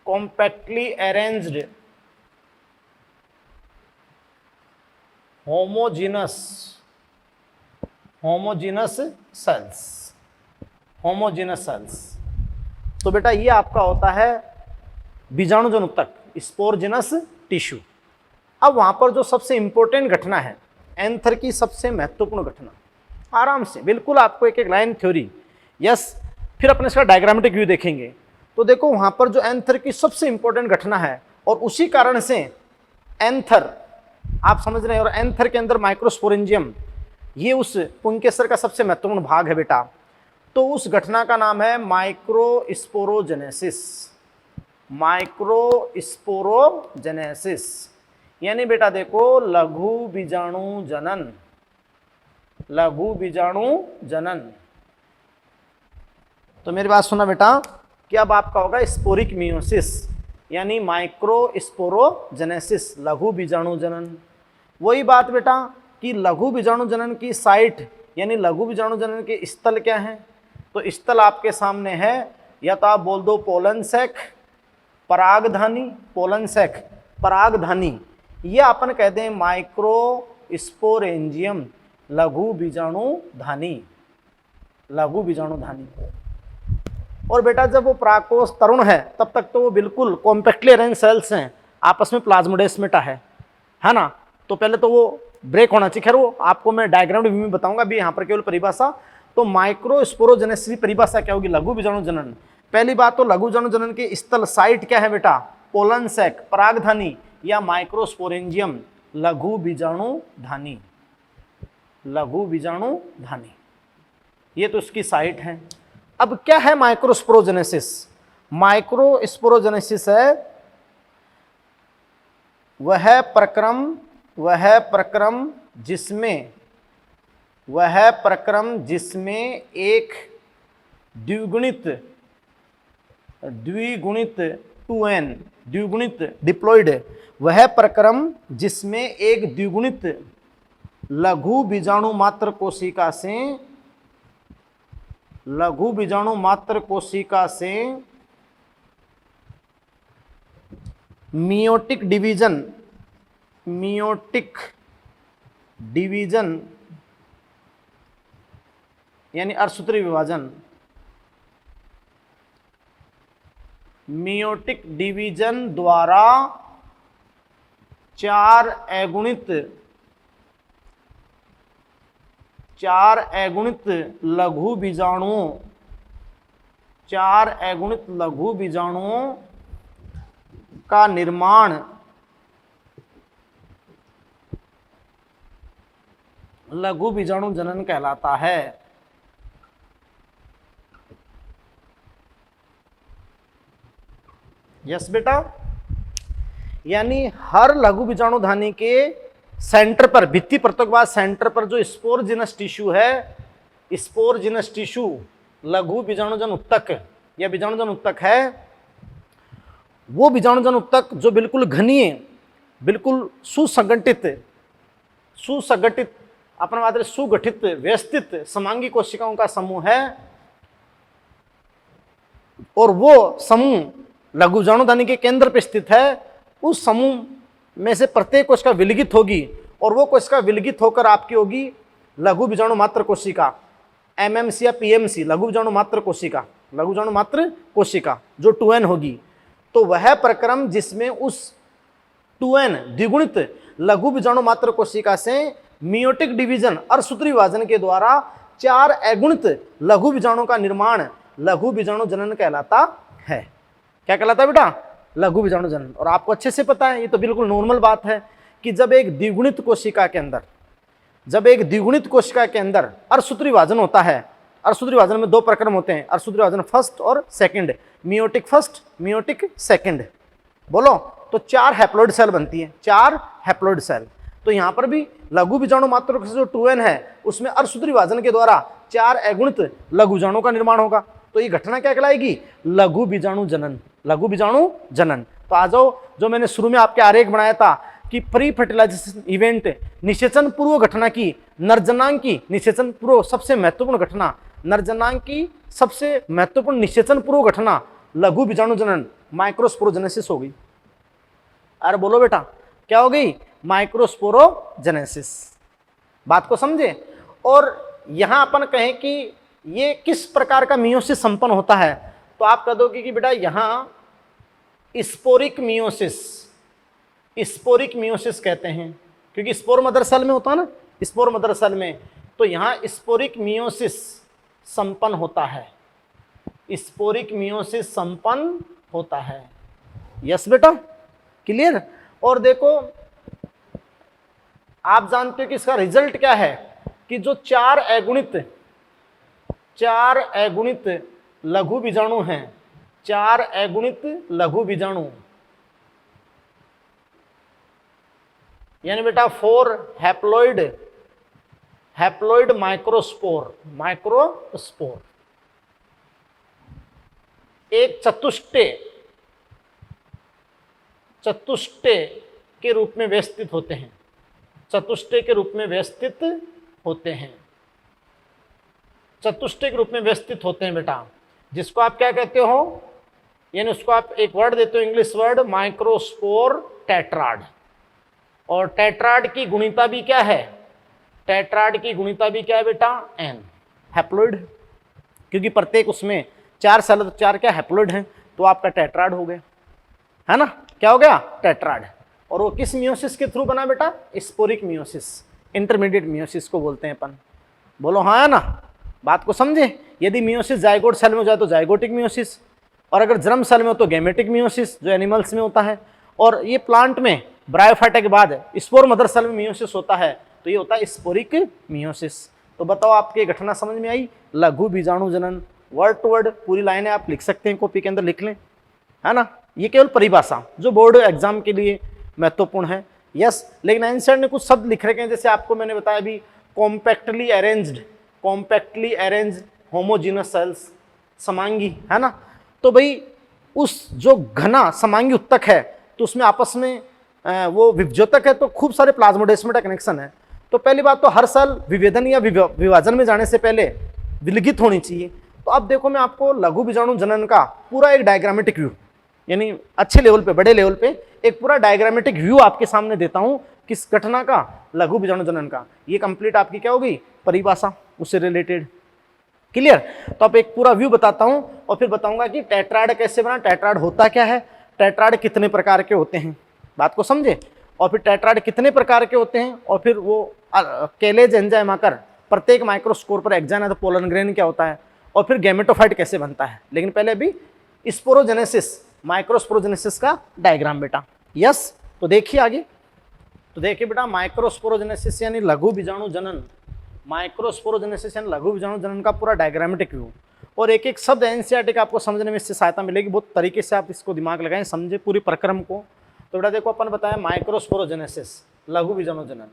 compactly arranged homogenous cells. तो बेटा ये आपका होता है बीजाणुजन उत्तक, स्पोरजिनस टिश्यू। अब वहां पर जो सबसे इंपॉर्टेंट घटना है, एंथर की सबसे महत्वपूर्ण घटना, आराम से बिल्कुल आपको एक एक लाइन थ्योरी, यस, फिर अपने इसका डायग्रामेटिक व्यू देखेंगे। तो देखो वहां पर जो एंथर की सबसे इंपॉर्टेंट घटना है और उसी कारण से एंथर आप समझ रहे हैं, और एंथर के अंदर माइक्रोस्पोरेंजियम ये उस पुंकेसर का सबसे महत्वपूर्ण भाग है बेटा। तो उस घटना का नाम है माइक्रोस्पोरोजेनेसिस। यानी बेटा देखो लघु बीजाणु जनन। तो मेरी बात सुना बेटा कि अब आपका होगा स्पोरिक मियोसिस यानी माइक्रोस्पोरोजेनेसिस, लघु बीजाणु जनन। वही बात बेटा कि लघु बीजाणु जनन की साइट यानी लघु बीजाणु जनन के स्थल क्या है? तो स्थल आपके सामने है, या तो आप बोल दो पोलन सैक, परागधानी, ये अपन कहते हैं माइक्रोस्पोरेंजियम, लघु बीजाणुधानी। और बेटा जब वो परागकोश तरुण है तब तक तो वो बिल्कुल कॉम्पैक्टली अरेंज सेल्स हैं, आपस में प्लाज्मोडेस्माटा है ना। तो पहले तो वो ब्रेक होना चाहिए, खैर वो आपको मैं डायग्राम व्यू में बताऊंगा, अभी यहाँ पर केवल परिभाषा। तो माइक्रोस्पोरोजेनेसिस की परिभाषा क्या होगी? लघु बीजाणु जनन। पहली बात तो लघु बीजाणु जनन की स्थल साइट क्या है बेटा? पोलन सैक, परागधानी या माइक्रोस्पोरेंजियम, लघु बीजाणुधानी। ये तो इसकी साइट है। अब क्या है माइक्रोस्पोरोजेनेसिस? माइक्रोस्पोरोजेनेसिस है वह प्रक्रम जिसमें एक द्विगुणित डिप्लॉइड, वह प्रक्रम जिसमें एक द्विगुणित लघु बीजाणु मात्र कोशिका से मियोटिक डिवीजन यानी अर्धसूत्री विभाजन, मियोटिक डिवीजन द्वारा चार अगुणित लघु बीजाणुओं का निर्माण लघु बीजाणु जनन कहलाता है। यस बेटा, यानी हर लघु बीजाणुधानी के सेंटर पर, भित्ति परतों के बाद सेंटर पर जो स्पोरजिनस टिश्यू है, स्पोरजिनस टिश्यू लघु बीजाणुजन उत्तक या बीजाणुजन उत्तक है, वो बीजाणुजन उत्तक जो बिल्कुल घनीय, बिल्कुल सुसंगठित अपना बात है सुगठित व्यवस्थित समांगी कोशिकाओं का समूह है, और वो समूह लघु बीजाणुधानी के केंद्र पर स्थित है। उस समूह में से प्रत्येक कोशिका विलगित होगी, और वो कोशिका विलगित होकर आपकी होगी लघु बीजाणु मात्र कोशिका, एमएमसी या पीएमसी, लघु बीजाणु मात्र कोशिका, लघु बीजाणु मात्र कोशिका जो 2n होगी। तो वह प्रक्रम जिसमें उस 2n द्विगुणित लघु बीजाणु मात्र कोशिका से मियोटिक डिवीजन और सूत्री विभाजन के द्वारा 4 अगुणित लघु बीजाणु का निर्माण लघु बीजाणु जनन कहलाता है। क्या कहलाता है बेटा? लघु बीजाणु जनन। और आपको अच्छे से पता है, ये तो बिल्कुल नॉर्मल बात है कि जब एक द्विगुणित कोशिका के अंदर अर्धसूत्री विभाजन होता है, अर्धसूत्री विभाजन में 2 प्रक्रम होते हैं, अर्धसूत्री विभाजन फर्स्ट और second, meiotic first, meiotic second, बोलो, तो 4 हैप्लॉइड सेल बनती है, 4 हैप्लॉइड सेल। तो यहाँ पर भी लघु बीजाणु मात्र जो 2n है उसमें अर्धसूत्री विभाजन के द्वारा 4 अगुणित लघु बीजाणु का निर्माण होगा। तो ये घटना क्या कहलाएगी? लघु बीजाणु जनन, लघु बीजाणु जनन। तो आ जाओ, जो मैंने शुरू में आपके आरेख बनाया था कि प्री फर्टिलाइजेशन इवेंट, निषेचन पूर्व घटना की, नरजनांग की निषेचन पूर्व सबसे महत्वपूर्ण घटना, नरजनांग की सबसे महत्वपूर्ण निषेचन पूर्व घटना लघु बीजाणु जनन, माइक्रोस्पोरोजेनेसिस हो गई। अरे बोलो बेटा, क्या हो गई? माइक्रोस्पोरोजेनेसिस। बात को समझे? और यहां अपन कहें कि ये किस प्रकार का मियोसिस संपन्न होता है, तो आप कह दोगे कि बेटा यहां स्पोरिक मियोसिस कहते हैं, क्योंकि स्पोर मदर सेल में होता है ना, स्पोर मदर सेल में, तो यहां स्पोरिक मियोसिस संपन्न होता है, स्पोरिक मियोसिस संपन्न होता है। यस बेटा, क्लियर? और देखो, आप जानते हो कि इसका रिजल्ट क्या है कि जो 4 अगुणित लघु बीजाणु हैं, 4 अगुणित लघु बीजाणु, यानी बेटा 4 हैप्लॉइड माइक्रोस्पोर, एक चतुष्टय के रूप में व्यवस्थित होते हैं, चतुष्टय के रूप में व्यवस्थित होते हैं बेटा, जिसको आप क्या कहते हो, यानी उसको आप एक वर्ड देते हो, इंग्लिश वर्ड माइक्रोस्पोर टेट्राड। और टेट्राड की गुणिता भी क्या है? टेट्राड की गुणिता भी क्या है बेटा? n, हैप्लॉइड, क्योंकि प्रत्येक उसमें 4 सेल, 4 क्या हैप्लॉइड हैं, तो आपका टेट्राड हो गया, है ना? क्या हो गया? टेट्राड। और वो किस मियोसिस के थ्रू बना बेटा? स्पोरिक मियोसिस, इंटरमीडिएट मियोसिस को बोलते हैं अपन, बोलो हाँ है ना? बात को समझे? यदि मियोसिस जाइगोट सेल में हो जाए तो जाइगोटिक मियोसिस, और अगर जर्म सेल में हो तो गैमेटिक मियोसिस, जो एनिमल्स में होता है। और ये प्लांट में ब्रायोफाइटा के बाद स्पोर मदर सेल में मियोसिस होता है, तो ये होता है स्पोरिक मियोसिस। तो बताओ, आपकी घटना समझ में आई? लघु बीजाणु जनन, वर्ड टू वर्ड पूरी लाइनें आप लिख सकते हैं, कॉपी के अंदर लिख लें, है ना? ये केवल परिभाषा जो बोर्ड एग्जाम के लिए महत्वपूर्ण है। यस, लेकिन आंसर ने कुछ शब्द लिख रखे हैं, जैसे आपको मैंने बताया अभी, कॉम्पैक्टली अरेंज्ड होमोजीनस सेल्स, समांगी, है ना? तो भाई उस जो घना समांगी उत्तक है, तो उसमें आपस में वो विभजोतक है, तो खूब सारे प्लाज्मोडेस्माटा कनेक्शन है। तो पहली बात तो हर सेल विभेदन या विभाजन में जाने से पहले विलगित होनी चाहिए। तो अब देखो, मैं आपको लघु बीजाणु जनन का पूरा एक डायग्रामेटिक व्यू, यानी अच्छे लेवल पे, बड़े लेवल पे एक पूरा डायग्रामेटिक व्यू आपके सामने देता हूं, किस घटना का? लघु बीजाणु जनन का। ये कंप्लीट आपकी क्या होगी? परिभाषा, उससे रिलेटेड। क्लियर? तो अब एक पूरा व्यू बताता हूं और फिर बताऊंगा कि टेट्राड कैसे बना, टेट्राड होता क्या है, टेट्राड कितने प्रकार के होते हैं, बात को समझे, और फिर टेट्राड कितने प्रकार के होते हैं, और फिर वो केलेज एंजाइम आकर प्रत्येक माइक्रोस्कोर पर एक्जान है तो पोलन ग्रेन क्या होता है, और फिर गैमेटोफाइट कैसे बनता है। लेकिन पहले अभी स्पोरोजेनेसिस, माइक्रोस्पोरोजेनेसिस का डायग्राम बेटा। यस, तो देखिए आगे, तो देखिए बेटा, माइक्रोस्पोरोजेनेसिस यानी लघु बीजाणु जनन, माइक्रोस्पोरोजेनेसिस यानी लघु बीजाणु जनन का पूरा डायग्रामेटिक व्यू। और एक एक शब्द एनसीईआरटी का आपको समझने में इससे सहायता मिलेगी, बहुत तरीके से आप इसको दिमाग लगाएं, समझे पूरी प्रक्रम को, तो बेटा देखो अपन बताया माइक्रोस्पोरोजेनेसिस, लघु बीजाणु जनन।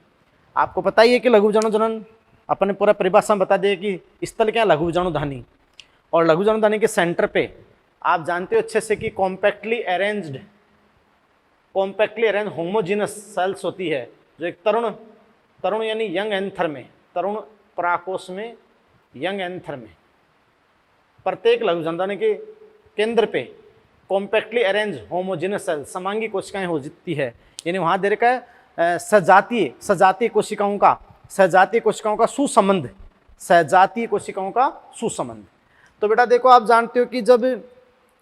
आपको पता ही है कि लघु बीजाणु जनन अपन ने पूरा परिभाषा में बता दिया कि स्थल क्या है, लघु बीजाणु धानी। और लघु बीजाणु धानी के सेंटर पे आप जानते हो अच्छे से कि कॉम्पैक्टली अरेंज्ड होमोजीनस सेल्स होती है, जो एक तरुण यानी यंग एंथर में, तरुण पराकोष में, यंग एंथर में प्रत्येक लघु बीजाणु धानी के केंद्र पे कॉम्पैक्टली अरेंज होमोजीनस सेल समांगी कोशिकाएं हो जाती है। यानी वहां दे रखा है सजातीय कोशिकाओं का सुसंबंध, सजातीय कोशिकाओं का सुसंबंध। तो बेटा देखो आप जानते हो कि जब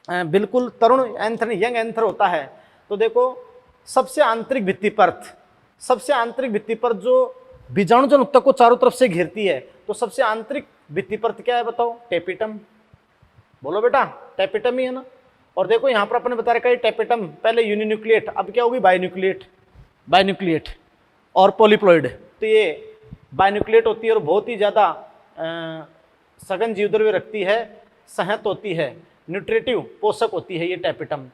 बिल्कुल तरुण एंथर यंग एंथर होता है तो देखो सबसे आंतरिक भित्ति पर जो बीजाणुजन ऊतक को चारों तरफ से घेरती है, तो सबसे आंतरिक भित्ति पर क्या है बताओ? टेपिटम। बोलो बेटा, टेपिटम ही है ना। और देखो यहाँ पर अपने बता रखा है टेपिटम पहले यूनिन्यूक्लिएट, अब क्या होगी? बाइन्यूक्लिएट और पॉलीप्लॉइड। तो ये बाइन्यूक्लिएट होती है और बहुत ही ज़्यादा सघन जीवद्रव्य रखती है, सहत होती है, न्यूट्रिटिव पोषक होती है ये टेपिटम,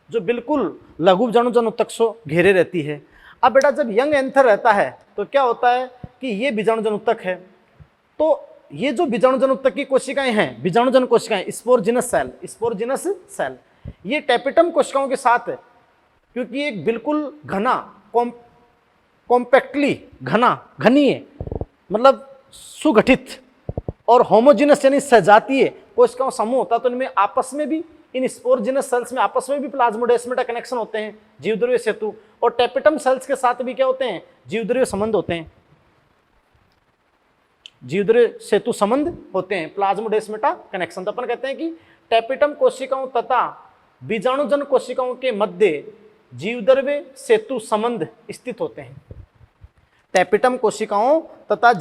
जो बिल्कुल लघु बीजाणुजन ऊतक से घेरे रहती है। अब बेटा जब यंग एंथर रहता है तो क्या होता है कि ये बीजाणुजन ऊतक है, तो ये जो बीजाणुजन ऊतक की कोशिकाएं हैं, बीजाणुजन कोशिकाएं, स्पोरजिनस सेल, ये टेपिटम कोशिकाओं के साथ है, क्योंकि एक बिल्कुल घना कॉम्पैक्टली घनी है, मतलब सुगठित और होमोजीनस यानी सजातीय कोशिकाओं समूह होता है। तो इनमें आपस में भी, इन स्पोरजिनस सेल्स में आपस में भी प्लाज्मोडेस्माटा कनेक्शन होते हैं, जीवद्रव्य सेतु, और टेपिटम सेल्स के साथ भी क्या होते हैं? जीवद्रव्य संबंध होते हैं, जीवद्रव्य सेतु संबंध होते हैं, प्लाज्मोडेस्माटा कनेक्शन। तो अपन कहते हैं कि टेपिटम कोशिकाओं तथा बीजाणुजन कोशिकाओं के मध्य जीवद्रव्य सेतु संबंध स्थित होते हैं। टेपिटम कोशिकाओं तथा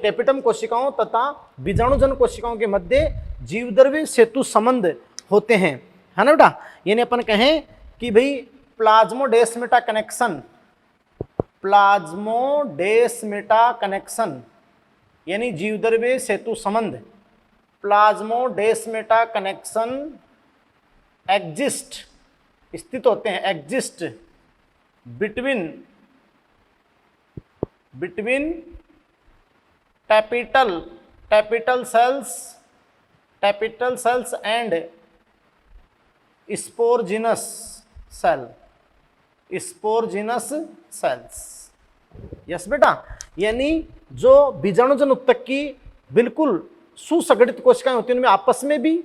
टेपिटम कोशिकाओं तथा बीजाणुजन कोशिकाओं के मध्य जीवद्रव्य सेतु संबंध होते हैं, है ना बेटा। यानी अपन कहें कि भाई प्लाज्मोडेस्माटा कनेक्शन यानी जीवद्रव्य सेतु संबंध, प्लाज्मोडेस्माटा कनेक्शन स्थित होते हैं, exist between capital cells and sporogenous cells. Yes बेटा, यानी जो बीजाणुजन ऊतक की बिल्कुल सुसंगठित कोशिकाएं होती हैं उनमें आपस में भी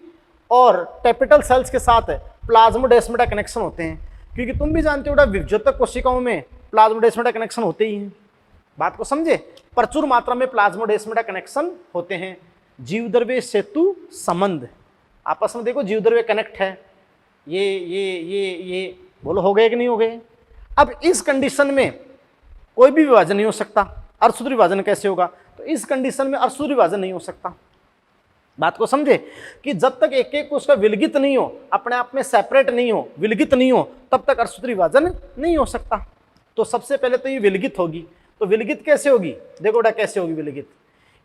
और कैपिटल सेल्स के साथ प्लाज्मोडेस्माटा कनेक्शन होते हैं, क्योंकि तुम भी जानते हो बेटा विभजोतक कोशिकाओं में प्लाज्मोडेस्माटा कनेक्शन होते ही हैं। बात को समझे, प्रचुर मात्रा में प्लाज्मोडेस्माटा कनेक्शन होते हैं। जीवद्रव्य सेतु संबंध, आपस में देखो जीवद्रव्य कनेक्ट है, ये बोलो हो गए कि नहीं हो गए? अब इस कंडीशन में कोई भी विभाजन नहीं हो सकता। अर्धसूत्री विभाजन कैसे होगा? तो इस कंडीशन में अर्धसूत्री विभाजन नहीं हो सकता। बात को समझे कि जब तक एक एक उसका विलगित नहीं हो, अपने आप में सेपरेट नहीं हो, विलगित नहीं हो, तब तक अर्धसूत्री विभाजन नहीं हो सकता। तो सबसे पहले तो ये विलगित होगी। तो विलगित कैसे होगी? देखो बेटा कैसे होगी विलगित।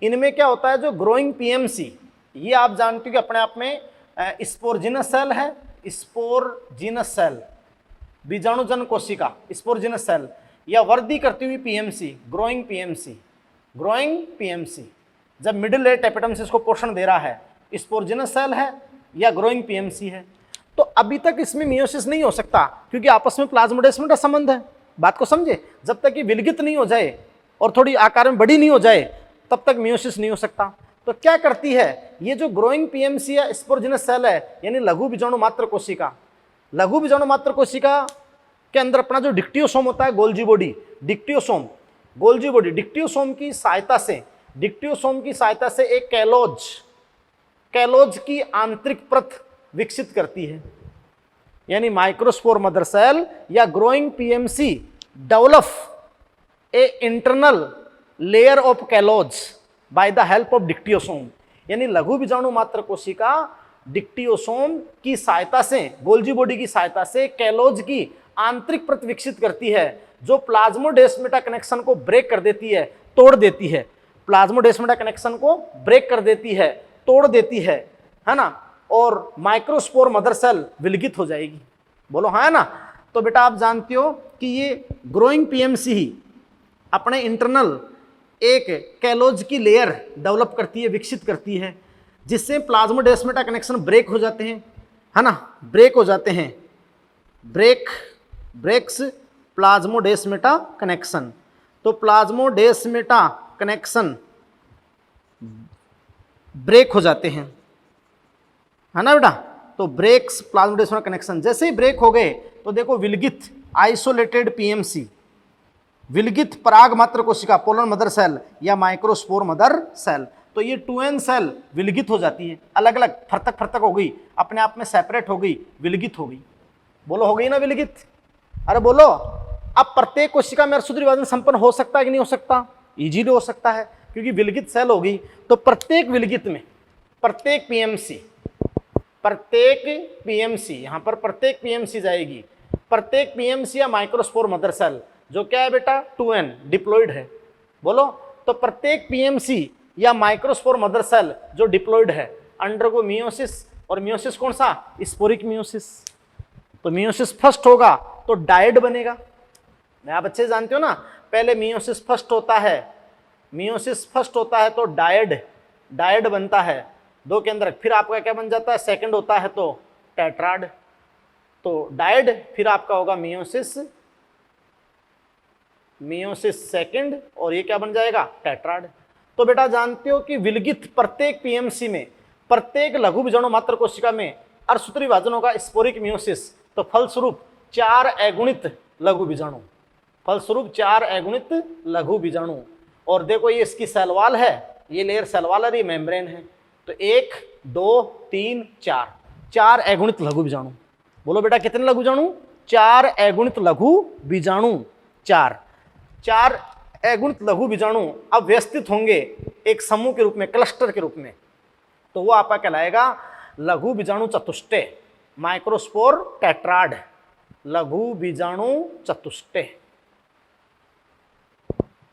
इनमें क्या होता है, जो ग्रोइंग पीएमसी, ये आप जानते हो कि अपने आप में स्पोरजिनस सेल है, स्पोरजिनस सेल, बीजाणुजन कोशिका, स्पोरजिनस सेल, या वृद्धि करती हुई पीएमसी, ग्रोइंग पीएमसी, जब मिडिल लेयर टेपिटम से इसको पोषण दे रहा है, स्पोरजिनस सेल है या ग्रोइंग पीएमसी है। तो अभी तक इसमें मियोसिस नहीं हो सकता, क्योंकि आपस में प्लाज्मोडेस्माटा संबंध है। बात को समझे, जब तक ये विलगित नहीं हो जाए और थोड़ी आकार में बड़ी नहीं हो जाए, तब तक मियोसिस नहीं हो सकता। तो क्या करती है ये जो ग्रोइंग पीएमसी या स्पोरजिनस सेल है, यानी लघु बीजाणु मात्र कोशिका, लघु बीजाणु मात्र कोशिका के अंदर अपना जो डिक्टियोसोम होता है, गोल्जी बॉडी, डिक्टियोसोम की सहायता से एक कैलोज की आंतरिक परत विकसित करती है। यानी माइक्रोस्पोर मदर सेल या growing PMC develop a internal layer of callose by the help of dictyosome. यानी लघु बीजाणु मात्र कोशिका डिक्टियोसोम की सहायता से, गोल्जी बॉडी की सहायता से कैलोज की आंतरिक परत विकसित करती है, जो प्लाज्मोडेस्माटा कनेक्शन को ब्रेक कर देती है, तोड़ देती है, प्लाज्मोडेस्माटा कनेक्शन को ब्रेक कर देती है, तोड़ देती है ना, और माइक्रोस्पोर मदर सेल विलगित हो जाएगी। बोलो हाँ है ना। तो बेटा आप जानते हो कि ये ग्रोइंग पीएमसी ही अपने इंटरनल एक कैलोज की लेयर डेवलप करती है, विकसित करती है, जिससे प्लाज्मोडेस्माटा कनेक्शन ब्रेक हो जाते हैं, है ना, ब्रेक हो जाते हैं, ब्रेक्स प्लाज्मोडेस्माटा कनेक्शन। तो प्लाज्मोडेस्माटा कनेक्शन ब्रेक हो जाते हैं, है ना बेटा। तो ब्रेक्स प्लाज्मोडेस्माटा कनेक्शन, जैसे ही ब्रेक हो गए तो देखो विलगित आइसोलेटेड पीएमसी, विलगित पराग मात्र कोशिका, पोलर मदर सेल या माइक्रोस्पोर मदर सेल, तो ये 2n सेल विलगित हो जाती है, अलग अलग फर्तक फर्तक हो गई, अपने आप में सेपरेट हो गई, विलगित हो गई। बोलो हो गई ना विलगित? अरे बोलो। अब प्रत्येक कोशिका में अर्धसूत्री विभाजन संपन्न हो सकता है कि नहीं हो सकता? इजीली हो सकता है, क्योंकि विलगित सेल होगी। तो प्रत्येक विलगित में प्रत्येक पीएमसी यहां पर प्रत्येक पीएमसी जाएगी, प्रत्येक पीएमसी या माइक्रोस्पोर मदर सेल जो क्या है बेटा 2n डिप्लॉइड है। बोलो। तो प्रत्येक पीएमसी या माइक्रोस्पोर मदर सेल जो डिप्लॉइड है अंडरगो मियोसिस, और मियोसिस कौन सा? Sporic meiosis. तो मियोसिस फर्स्ट होगा तो डायड बनेगा, आप अच्छे जानते हो ना। पहले मियोसिस फर्स्ट होता है, मियोसिस फर्स्ट होता है तो डायड बनता है 2 केंद्रक, फिर आपका क्या बन जाता है? सेकंड होता है तो टेट्राड। तो डायड, फिर आपका होगा मियोसिस सेकंड, और ये क्या बन जाएगा? टेट्राड। तो बेटा जानते हो कि विलगित प्रत्येक पीएमसी में प्रत्येक लघु बीजाणु मात्र कोशिका में अर्धसूत्री विभाजन होगा, स्पोरिक मियोसिस। तो फलस्वरूप 4 अगुणित लघु बीजाणु, फलस्वरूप 4 अगुणित लघु बीजाणु। और देखो ये इसकी सेल वॉल है, ये लेयर सेल वॉल और ये मेम्ब्रेन है। तो 1 2 3 4 अगुणित लघु बीजाणु। बोलो बेटा कितने लघु बीजाणु? 4 अगुणित लघु बीजाणु। 4 अगुणित लघु बीजाणु अब व्यवस्थित होंगे एक समूह के रूप में, क्लस्टर के रूप में, तो वो आपका कहलाएगा लघु बीजाणु चतुष्टय, माइक्रोस्पोर टेट्राड, लघु बीजाणु चतुष्टय।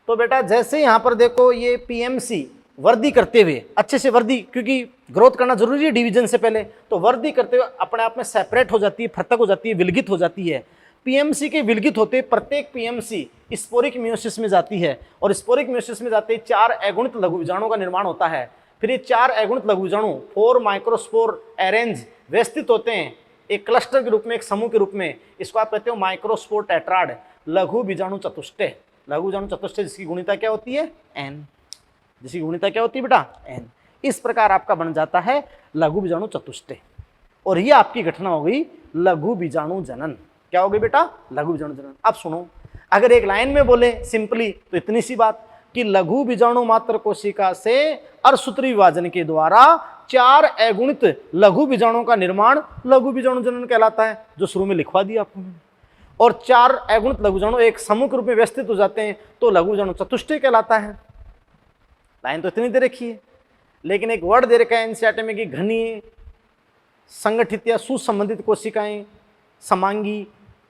तो बेटा जैसे यहां पर देखो ये पीएमसी वृद्धि करते हुए, अच्छे से वृद्धि, क्योंकि ग्रोथ करना जरूरी है डिवीजन से पहले, तो वृद्धि करते हुए अपने आप में सेपरेट हो जाती है, पृथक हो जाती है, विलगित हो जाती है। पीएमसी के विलगित होते प्रत्येक पीएमसी स्पोरिक मियोसिस में जाती है, और स्पोरिक मियोसिस में जाते 4 अगुणित लघु बीजाणुओं का निर्माण होता है। फिर ये 4 अगुणित लघु बीजाणु 4 माइक्रोस्पोर अरेंज व्यवस्थित होते हैं एक क्लस्टर के रूप में, एक समूह के रूप में। इसको आप कहते हो माइक्रोस्पोर टेट्राड, लघु बीजाणु चतुष्टय। लघु बीजाणु चतुष्टय जिसकी गुणिता क्या होती है? n। जिसकी गुणिता क्या होती है बेटा? n। इस प्रकार आपका बन जाता है लघु बीजाणु चतुष्टय। और ये आपकी घटना हो गई लघु बीजाणु जनन। क्या हो गई बेटा? लघु बीजाणु जनन। अब सुनो, अगर एक लाइन में बोले सिंपली तो इतनी सी बात कि लघु बीजाणु मात्र कोशिका से अर्धसूत्री विभाजन के द्वारा 4 अगुणित लघु बीजाणुओं का निर्माण लघु बीजाणु जनन कहलाता है, जो शुरू में लिखवा दिया आपको। और 4 अगुणित लघु बीजाणु एक समूह के रूप में व्यवस्थित हो जाते हैं तो लघु बीजाणु चतुष्टय कहलाता है। लाइन तो इतनी दे रखी है, लेकिन एक वर्ड दे रखा है एनसीईआरटी में कि घनी, संगठित या सुसंबंधित कोशिकाएं, समांगी,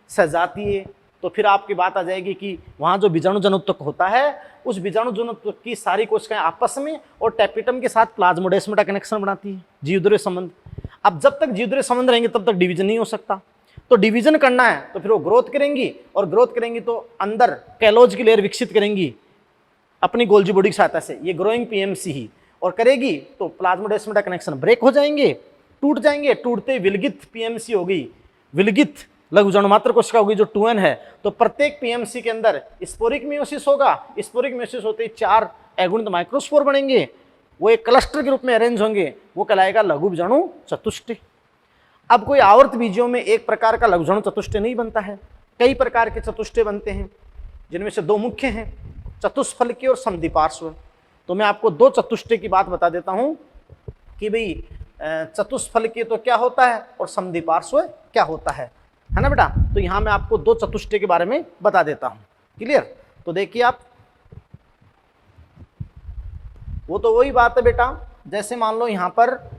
सजातीय। तो फिर आपकी बात आ जाएगी कि वहां जो बीजाणु जनोत्तक होता है, उस बीजाणु जनोत्तक की सारी कोशिकाएं आपस में और टेपिटम के साथ प्लाज्मोडेस्माटा कनेक्शन बनाती है, जीवद्रव्य संबंध। अब जब तक जीवद्रव्य संबंध रहेंगे तब तक डिवीजन नहीं हो सकता। तो डिवीजन करना है तो फिर वो ग्रोथ करेंगी, और ग्रोथ करेंगी तो अंदर कैलोज की लेयर विकसित करेंगी अपनी गोल्जी बॉडी की सहायता से, ये ग्रोइंग पीएमसी ही, और करेगी तो प्लाज्मोडेस्माटा कनेक्शन ब्रेक हो जाएंगे, टूट जाएंगे। टूटते विलगित पीएमसी होगी, विलगित लघु बीजाणु मात्र कोशिका होगी जो 2n है। तो प्रत्येक पीएमसी के अंदर स्पोरिक मियोसिस होगा, स्पोरिक मियोसिस होते ही 4 अगुणित माइक्रोस्पोर बनेंगे, वो एक क्लस्टर के रूप में अरेंज होंगे, वो कहलाएगा लघु बीजाणु चतुष्टय। अब कोई आवर्त बीजों में एक प्रकार का लघु बीजाणु चतुष्टय नहीं बनता है, कई प्रकार के चतुष्टय बनते हैं, जिनमें से 2 मुख्य हैं, चतुष्फलकीय और समद्विपार्श्व। तो मैं आपको 2 चतुष्टय की बात बता देता हूं कि भाई चतुष्फलकीय तो क्या होता है और समद्विपार्श्व क्या होता है ना बेटा। तो यहां मैं आपको 2 चतुष्टय के बारे में बता देता हूं, क्लियर। तो देखिए आप, वो तो वही बात है बेटा, जैसे मान लो यहां पर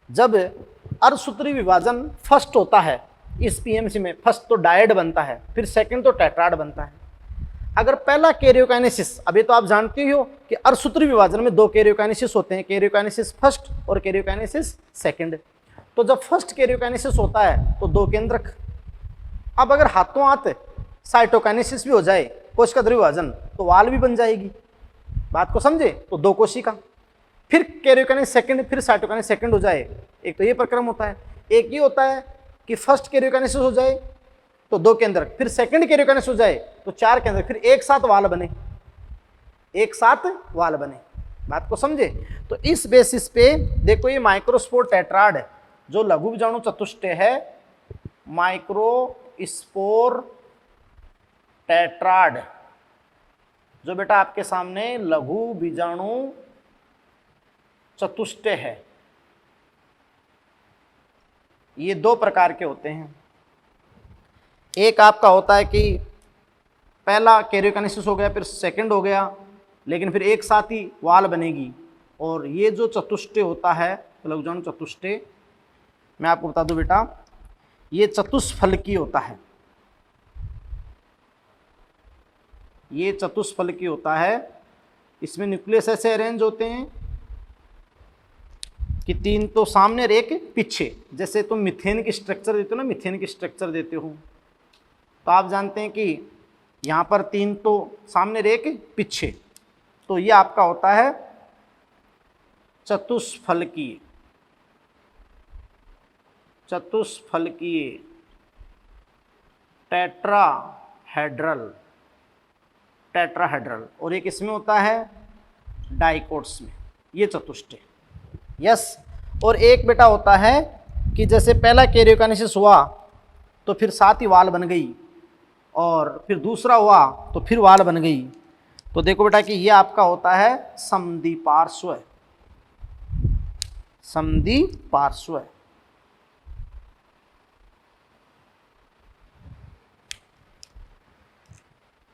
जब अर्धसूत्री विभाजन फर्स्ट होता है इस पीएमसी में, फर्स्ट तो डायड बनता है, फिर सेकंड तो टेट्राड बनता है। अगर पहला कैरियोकाइनेसिस, अभी तो आप जानते ही हो कि अर्धसूत्री विभाजन में 2 कैरियोकाइनेसिस होते हैं, कैरियोकाइनेसिस फर्स्ट और कैरियोकाइनेसिस सेकंड। तो जब फर्स्ट कैरियोकाइनेसिस होता है तो 2 केंद्रक, अब अगर हाथों हाथ साइटोकाइनेसिस भी हो जाए, कोशिका द्रव्य विभाजन, तो वाल भी बन जाएगी। बात को समझे? तो 2 कोशिका, फिर कैरियोकाइनेसिस सेकंड, फिर साइटोकाइनेसिस सेकंड हो जाए। एक तो ये प्रक्रम होता है। एक ये होता है कि फर्स्ट कैरियोकाइनेसिस हो जाए तो 2 केंद्रक, फिर सेकंड कैरियोकाइनेसिस हो जाए तो 4 केंद्रक, फिर एक साथ वाल बने, एक साथ वाल बने। बात को समझे? तो इस बेसिस पे देखो, ये माइक्रोस्पोर टेट्राड है जो लघु बीजाणु चतुष्टय है, माइक्रोस्पोर टेट्राड जो बेटा आपके सामने लघु बीजाणु चतुष्टय है। ये 2 प्रकार के होते हैं। एक आपका होता है कि पहला कैरियोकाइनेसिस हो गया, फिर सेकंड हो गया, लेकिन फिर एक साथ ही वाल बनेगी। और ये जो चतुष्टय होता है लघु बीजाणु चतुष्टय, मैं आपको बता दूं बेटा, ये चतुष्फलकी होता है। ये चतुष्फलकी होता है। इसमें न्यूक्लियस ऐसे अरेंज होते हैं कि 3 तो सामने और एक पीछे। जैसे तुम मीथेन की स्ट्रक्चर देते हो ना, मीथेन की स्ट्रक्चर देते हो, तो आप जानते हैं कि यहाँ पर 3 तो सामने और एक पीछे, तो ये आपका होता है चतुष्फलकीय। चतुष्फलकीय टेट्राहेड्रल, टेट्राहेड्रल। और एक इसमें होता है डाइकोट्स में, ये चतुष्टय। यस। और एक बेटा होता है कि जैसे पहला कैरियोकाइनेसिस हुआ तो फिर साथ ही वाल बन गई, और फिर दूसरा हुआ तो फिर वाल बन गई। तो देखो बेटा कि ये आपका होता है समद्विपार्श्व, समद्विपार्श्व।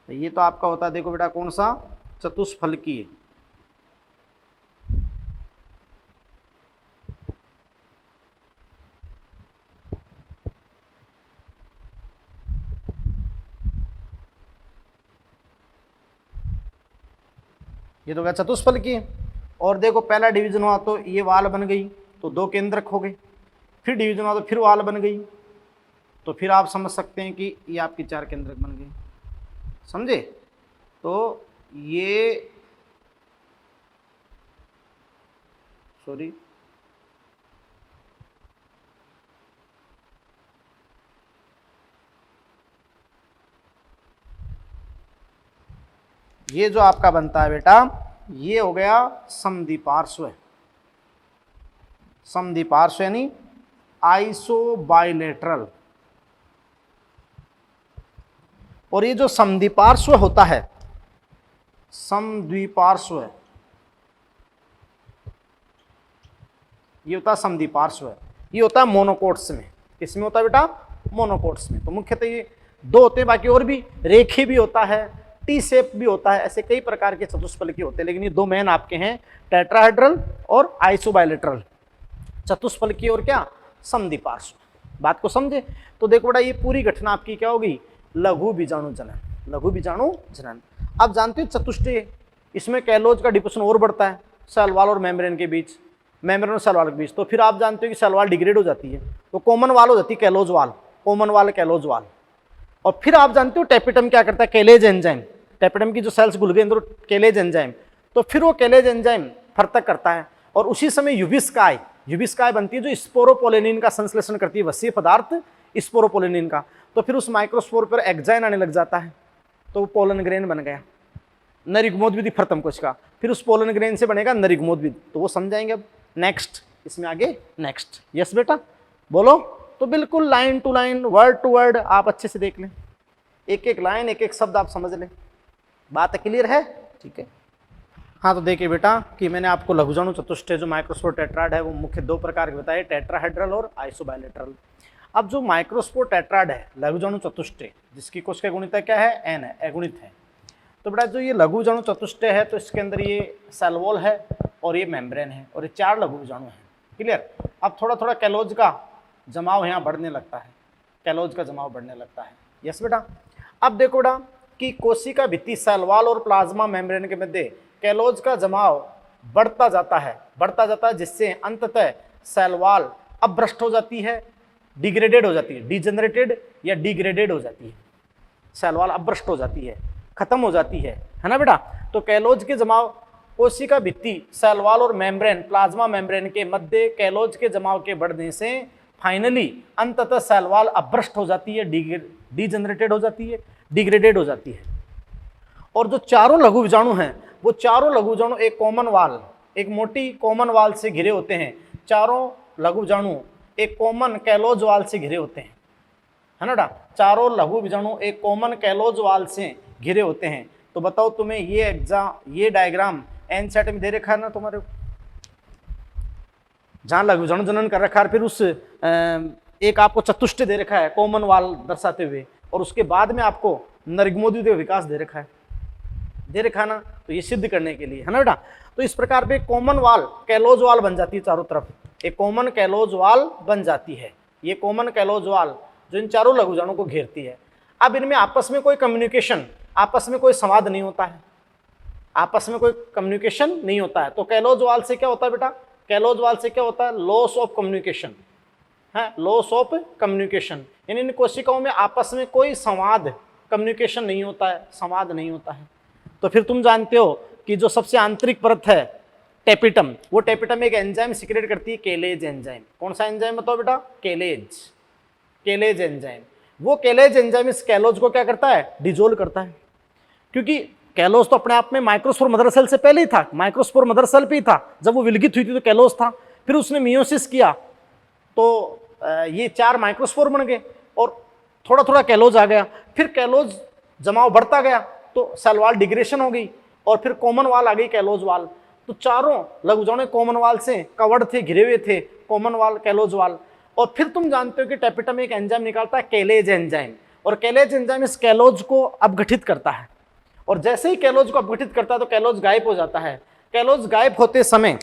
तो ये तो आपका होता है, देखो बेटा कौन सा, चतुष्फलकीय। ये तो गया चतुष्फलकीय। और देखो पहला डिवीजन हुआ तो ये वाल बन गई, तो 2 केंद्रक हो गए। फिर डिवीजन हुआ तो फिर वाल बन गई, तो फिर आप समझ सकते हैं कि ये आपकी 4 केंद्रक बन गई। समझे? तो ये सॉरी, ये जो आपका बनता है बेटा, ये हो गया समद्विपार्श्व। समद्विपार्श्व यानी आइसोबाइलेटरल। और ये जो समद्विपार्श्व होता है, समद्विपार्श्व, ये होता है समद्विपार्श्व। ये होता है मोनोकोट्स में। किसमें होता है बेटा? मोनोकोट्स में। तो मुख्यतः ये 2 होते हैं, बाकी और भी, रेखी भी होता है, टी शेप भी होता है, ऐसे कई प्रकार के चतुष्फलकीय होते हैं, लेकिन ये 2 मेन आपके हैं, टेट्राहेड्रल और आइसोबाइलेटरल। चतुष्फलकीय और क्या? समद्विपार्श्व। बात को समझे? तो देखो बेटा, ये पूरी घटना आपकी क्या होगी? लघु बीजाणु जनन, लघु बीजाणु जनन। अब जानते हो चतुष्टय, इसमें कैलोज का डिपोजिशन और बढ़ता है सेल वॉल और मेम्ब्रेन के बीच, मेम्ब्रेन और सेल वॉल के बीच। तो फिर आप जानते हो कि सेल वॉल डिग्रेड हो जाती है, तो कॉमन वॉल हो जाती है callose wall, common wall callose wall. और फिर आप जानते हो टेपिटम क्या करता है? केलेज एंजाइम, टेपिटम की जो सेल्स घुल गए अंदर, केलेज एंजाइम, तो फिर वो केलेज एंजाइम फर्तक करता है। और उसी समय यूबिस्काई, यूबिस्काई बनती है जो स्पोरोपोलेनिन का संश्लेषण करती है, वसीय पदार्थ स्पोरोपोलेनिन का। तो फिर उस माइक्रोस्पोर पर एक्जाइन आने लग जाता है, तो वो पोलन ग्रेन बन गया, नरयुग्मोद्भिद प्रथम कोशिका। फिर उस पोलन ग्रेन से बनेगा नरयुग्मोद्भिद। तो वो समझाएंगे अब नेक्स्ट, इसमें आगे नेक्स्ट। यस बेटा बोलो। तो बिल्कुल line to line, word to word आप अच्छे से देख लें, एक एक लाइन, एक एक शब्द आप समझ लें। बात क्लियर है? ठीक है। हाँ, तो देखिए बेटा कि मैंने आपको लघु बीजाणु चतुष्टय जो माइक्रोस्पोर टेट्राड है वो मुख्य 2 प्रकार के बताए, टेट्राहेड्रल और आइसोबाइलेटरल। अब जो माइक्रोस्पोर टेट्राड है लघु बीजाणु चतुष्टय, जिसकी कोशिका गुणिता क्या है? n है, अगुणित है। तो बेटा जो ये लघु बीजाणु चतुष्टय है, तो इसके अंदर ये सेल वॉल है और ये मेम्ब्रेन है और ये 4 लघु बीजाणु हैं। क्लियर? अब थोड़ा थोड़ा कैलोज का जमाव यहाँ बढ़ने लगता है, कैलोज का जमाव बढ़ने लगता है। यस बेटा। अब देखो बेटा कि कोशिका भित्ति, सेल वॉल और प्लाज्मा मेम्ब्रेन के मध्य कैलोज का जमाव बढ़ता जाता है, जिससे अंततः सेल वॉल अब भ्रष्ट हो जाती है डिग्रेडेड हो जाती है, डिजेनरेटेड या डिग्रेडेड हो जाती है, सेल वॉल अब्रस्ट हो जाती है, खत्म हो जाती है ना बेटा। तो कैलोज के जमाव कोशिका भित्ति, सेल वॉल और मेम्ब्रेन, प्लाज्मा मेम्ब्रेन के मध्य कैलोज के जमाव के बढ़ने से फाइनली अंततः सेल वॉल अब्रस्ट हो जाती है, डिजेनरेटेड हो जाती है, डिग्रेडेड हो जाती है। और जो चारों लघु बीजाणु हैं वो चारों लघु बीजाणु एक कॉमन वाल, एक मोटी कॉमन वाल से घिरे होते हैं। चारों लघु बीजाणु एक कॉमन कैलोज वाल से घिरे होते हैं, है ना बेटा। चारों लघु बीजाणु एक कॉमन कैलोज वाल से घिरे होते हैं। तो बताओ तुम्हें ये डायग्राम एनसीईआरटी में दे रखा है ना तुम्हारे, जहां लघु बीजाणु जनन कर रखा है, फिर उस एक आपको चतुष्टय दे रखा है कॉमन वाल दर्शाते हुए, और उसके बाद में आपको नरिग्मोद्युदीय विकास दे रखा है ना। तो ये सिद्ध करने के लिए, है ना बेटा। तो इस प्रकार पे कॉमन वाल कैलोज वाल बन जाती है चारों तरफ, एक कॉमन कैलोज वाल बन जाती है। ये कॉमन कैलोज वाल जो इन चारों लघु बीजाणु को घेरती है। अब इनमें आपस में कोई कम्युनिकेशन, आपस में कोई संवाद नहीं होता है, आपस में कोई कम्युनिकेशन नहीं होता है। तो कैलोज वाल से क्या होता है बेटा, कैलोज वाल से क्या होता है, लॉस ऑफ कम्युनिकेशन है, लॉस ऑफ कम्युनिकेशन। यानी इन कोशिकाओं में आपस में कोई संवाद, कम्युनिकेशन नहीं होता है, संवाद नहीं होता है। तो फिर तुम जानते हो कि जो सबसे आंतरिक परत है टेपिटम, वो टेपिटम एक एंजाइम सिक्रेट करती है, केलेज एंजाइम। कौन सा एंजाइम बताओ बेटा, केलेज एंजाइम। वो केलेज एंजाइम इस कैलोज को क्या करता है, डिजोल्व करता है। क्योंकि कैलोज तो अपने आप में माइक्रोस्पोर मदर सेल से पहले ही था, माइक्रोस्पोर मदर सेल पे ही था। जब वो विलगित हुई थी तो कैलोज था, फिर उसने मियोसिस किया तो ये 4 माइक्रोस्पोर बन गए और थोड़ा थोड़ा कैलोज आ गया। फिर कैलोज जमाव बढ़ता गया तो सेल वॉल डिग्रेशन हो गई और फिर कॉमन वाल आ गई, कैलोज वाल। तो चारों लघु बीजाणु कॉमन वाल से कवर्ड थे, घिरे हुए थे, कॉमन वाल, कैलोज वाल। और फिर तुम जानते हो कि टेपिटम एक एंजाइम निकालता है, केलेज एंजाइम, और केलेज एंजाइम इस कैलोज को अपघटित करता है। और जैसे ही कैलोज को अपघटित करता है तो कैलोज गायब हो जाता है। कैलोज गायब होते समय,